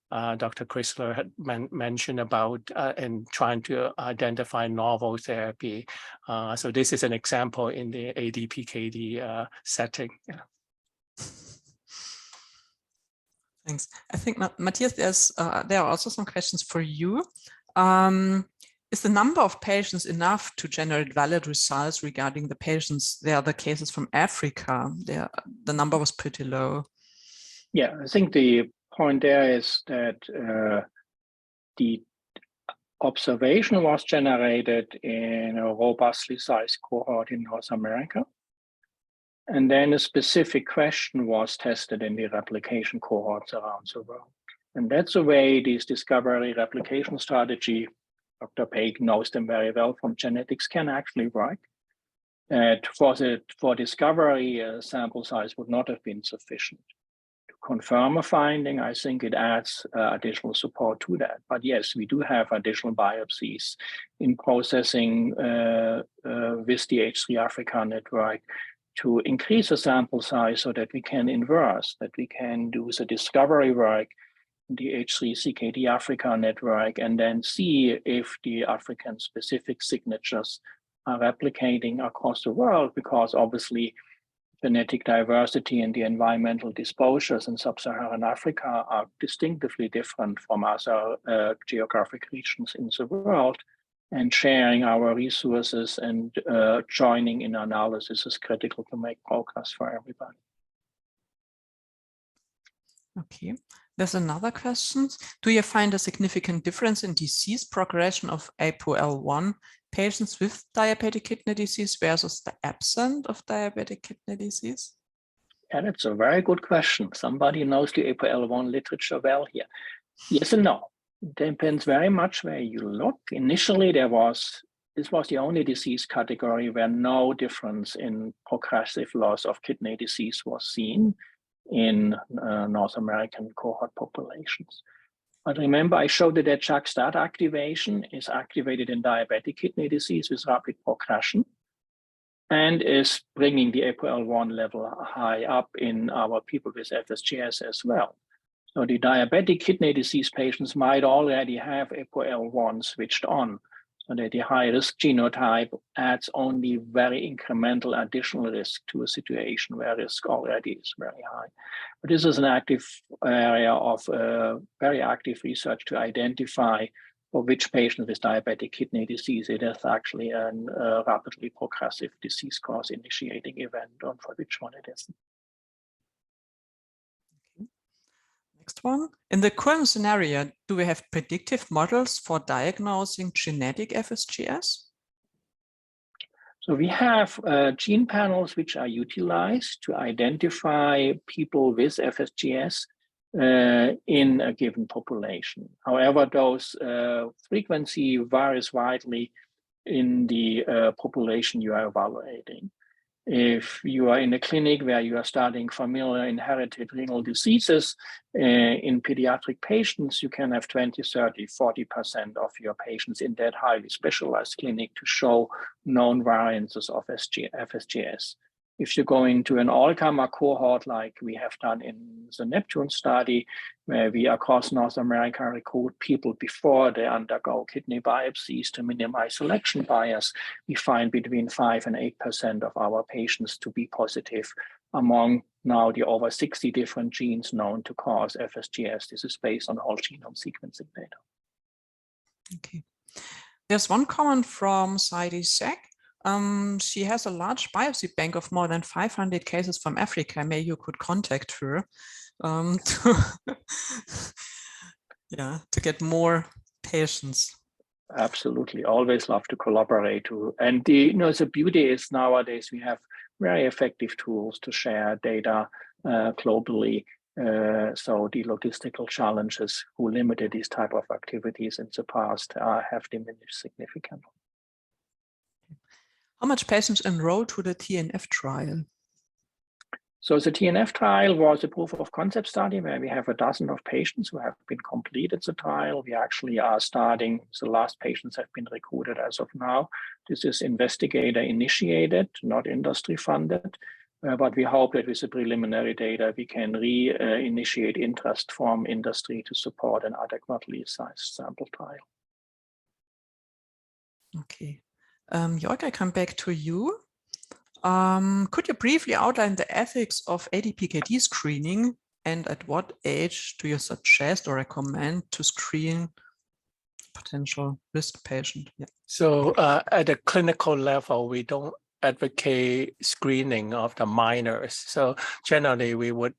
Dr. Kretzler had mentioned about in trying to identify novel therapy. So this is an example in the ADPKD setting. Yeah. Thanks. I think, Matthias, there are also some questions for you. Is the number of patients enough to generate valid results regarding the patients? There are the cases from Africa. The number was pretty low. Yeah, I think the point there is that the observation was generated in a robustly sized cohort in North America. And then a specific question was tested in the replication cohorts around the world. And that's the way this discovery replication strategy Dr. Pei knows them very well from genetics, can actually work. For discovery, sample size would not have been sufficient. To confirm a finding, I think it adds additional support to that. But yes, we do have additional biopsies in processing with the H3 Africa network to increase the sample size so that we can inverse, that we can do the discovery work in the H3 CKD Africa network and then see if the African specific signatures are replicating across the world, because obviously genetic diversity and the environmental disposures in sub-Saharan Africa are distinctively different from other geographic regions in the world. And sharing our resources and joining in analysis is critical to make progress for everybody. Okay, there's another question. Do you find a significant difference in disease progression of APOL1 patients with diabetic kidney disease versus the absence of diabetic kidney disease? Yeah, that's a very good question. Somebody knows the APOL1 literature well here. Yes and no. It depends very much where you look. Initially, this was the only disease category where no difference in progressive loss of kidney disease was seen in North American cohort populations. But remember, I showed you that JAK-STAT activation is activated in diabetic kidney disease with rapid progression and is bringing the APOL1 level high up in our people with FSGS as well. So the diabetic kidney disease patients might already have APOL1 switched on, so that the high-risk genotype adds only very incremental additional risk to a situation where risk already is very high. But this is an active area of very active research to identify for which patient with diabetic kidney disease it is actually a rapidly progressive disease course initiating event, and for which one it isn't. Next one. In the current scenario, do we have predictive models for diagnosing genetic FSGS? So we have gene panels which are utilized to identify people with FSGS in a given population. However, those frequency varies widely in the population you are evaluating. If you are in a clinic where you are studying familial inherited renal diseases in pediatric patients, you can have 20, 30, 40% of your patients in that highly specialized clinic to show known variances of FSGS. If you go into an all-comer cohort like we have done in the Neptune study, where we across North America recruit people before they undergo kidney biopsies to minimize selection bias, we find between 5 and 8% of our patients to be positive among now the over 60 different genes known to cause FSGS. This is based on whole genome sequencing data. Okay. There's one comment from Saidi Sek. She has a large biopsy bank of more than 500 cases from Africa. Maybe you could contact her to get more patients. Absolutely, always love to collaborate. And the beauty is nowadays we have very effective tools to share data globally. So the logistical challenges who limited these type of activities in the past have diminished significantly. How much patients enrolled to the TNF trial? So the TNF trial was a proof of concept study where we have a dozen of patients who have been completed the trial. We actually are starting, the last patients have been recruited as of now. This is investigator initiated, not industry funded, but we hope that with the preliminary data, we can re-initiate interest from industry to support an adequately sized sample trial. Okay. York, I come back to you. Could you briefly outline the ethics of ADPKD screening, and at what age do you suggest or recommend to screen potential risk patient? Yeah. So at a clinical level, we don't advocate screening of the minors. So generally, we would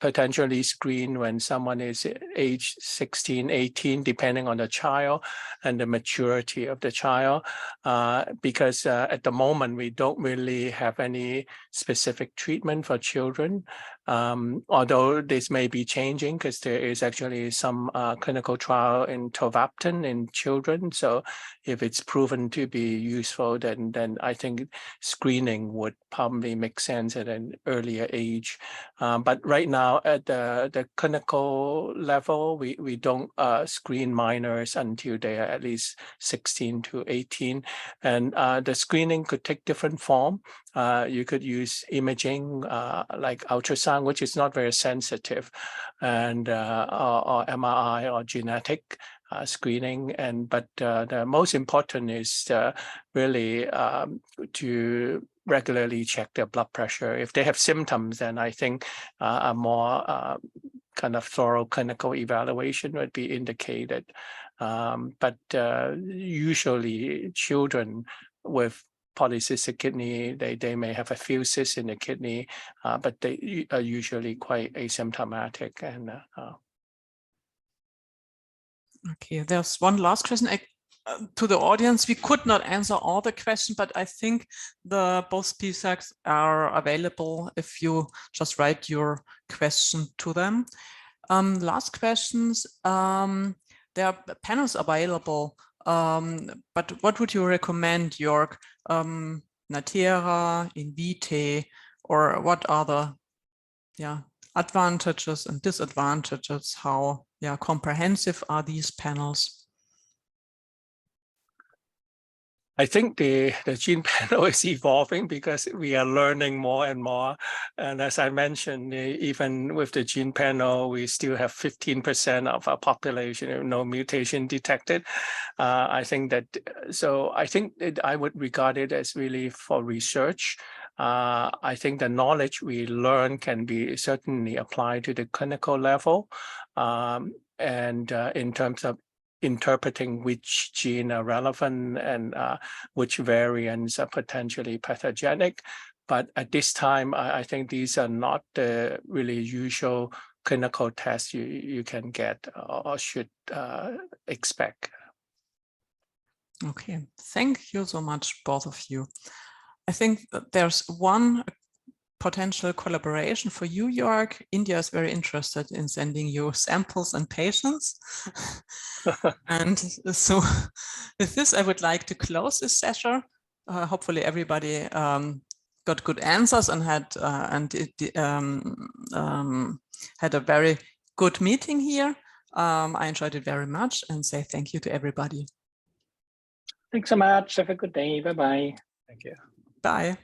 potentially screen when someone is age 16, 18, depending on the child and the maturity of the child, because at the moment we don't really have any specific treatment for children, although this may be changing because there is actually some clinical trial in tolvaptan in children. So if it's proven to be useful, then I think screening would probably make sense at an earlier age. But right now at the clinical level, we don't screen minors until they are at least 16 to 18. And the screening could take different form. You could use imaging like ultrasound, which is not very sensitive, and or MRI or genetic screening. But the most important is really to regularly check their blood pressure. If they have symptoms, then I think a more kind of thorough clinical evaluation would be indicated. But usually children with polycystic kidney, they may have a few cysts in the kidney, but they are usually quite asymptomatic. And okay, there's one last question to the audience. We could not answer all the questions, but I think both speakers are available if you just write your question to them. Last questions. There are panels available, but what would you recommend, York? Natera, Invitae, or what are the advantages and disadvantages? How comprehensive are these panels? I think the gene panel is evolving because we are learning more and more. And as I mentioned, even with the gene panel, we still have 15% of our population with no mutation detected. I think that I would regard it as really for research. I think the knowledge we learn can be certainly applied to the clinical level. And in terms of interpreting which gene are relevant and which variants are potentially pathogenic. But at this time, I think these are not the really usual clinical tests you can get or should expect. Okay, thank you so much, both of you. I think that there's one potential collaboration for you, York. India is very interested in sending you samples and patients. And so with this, I would like to close this session. Hopefully everybody got good answers and had a very good meeting here. I enjoyed it very much and say thank you to everybody. Thanks so much. Have a good day. Bye-bye. Thank you. Bye.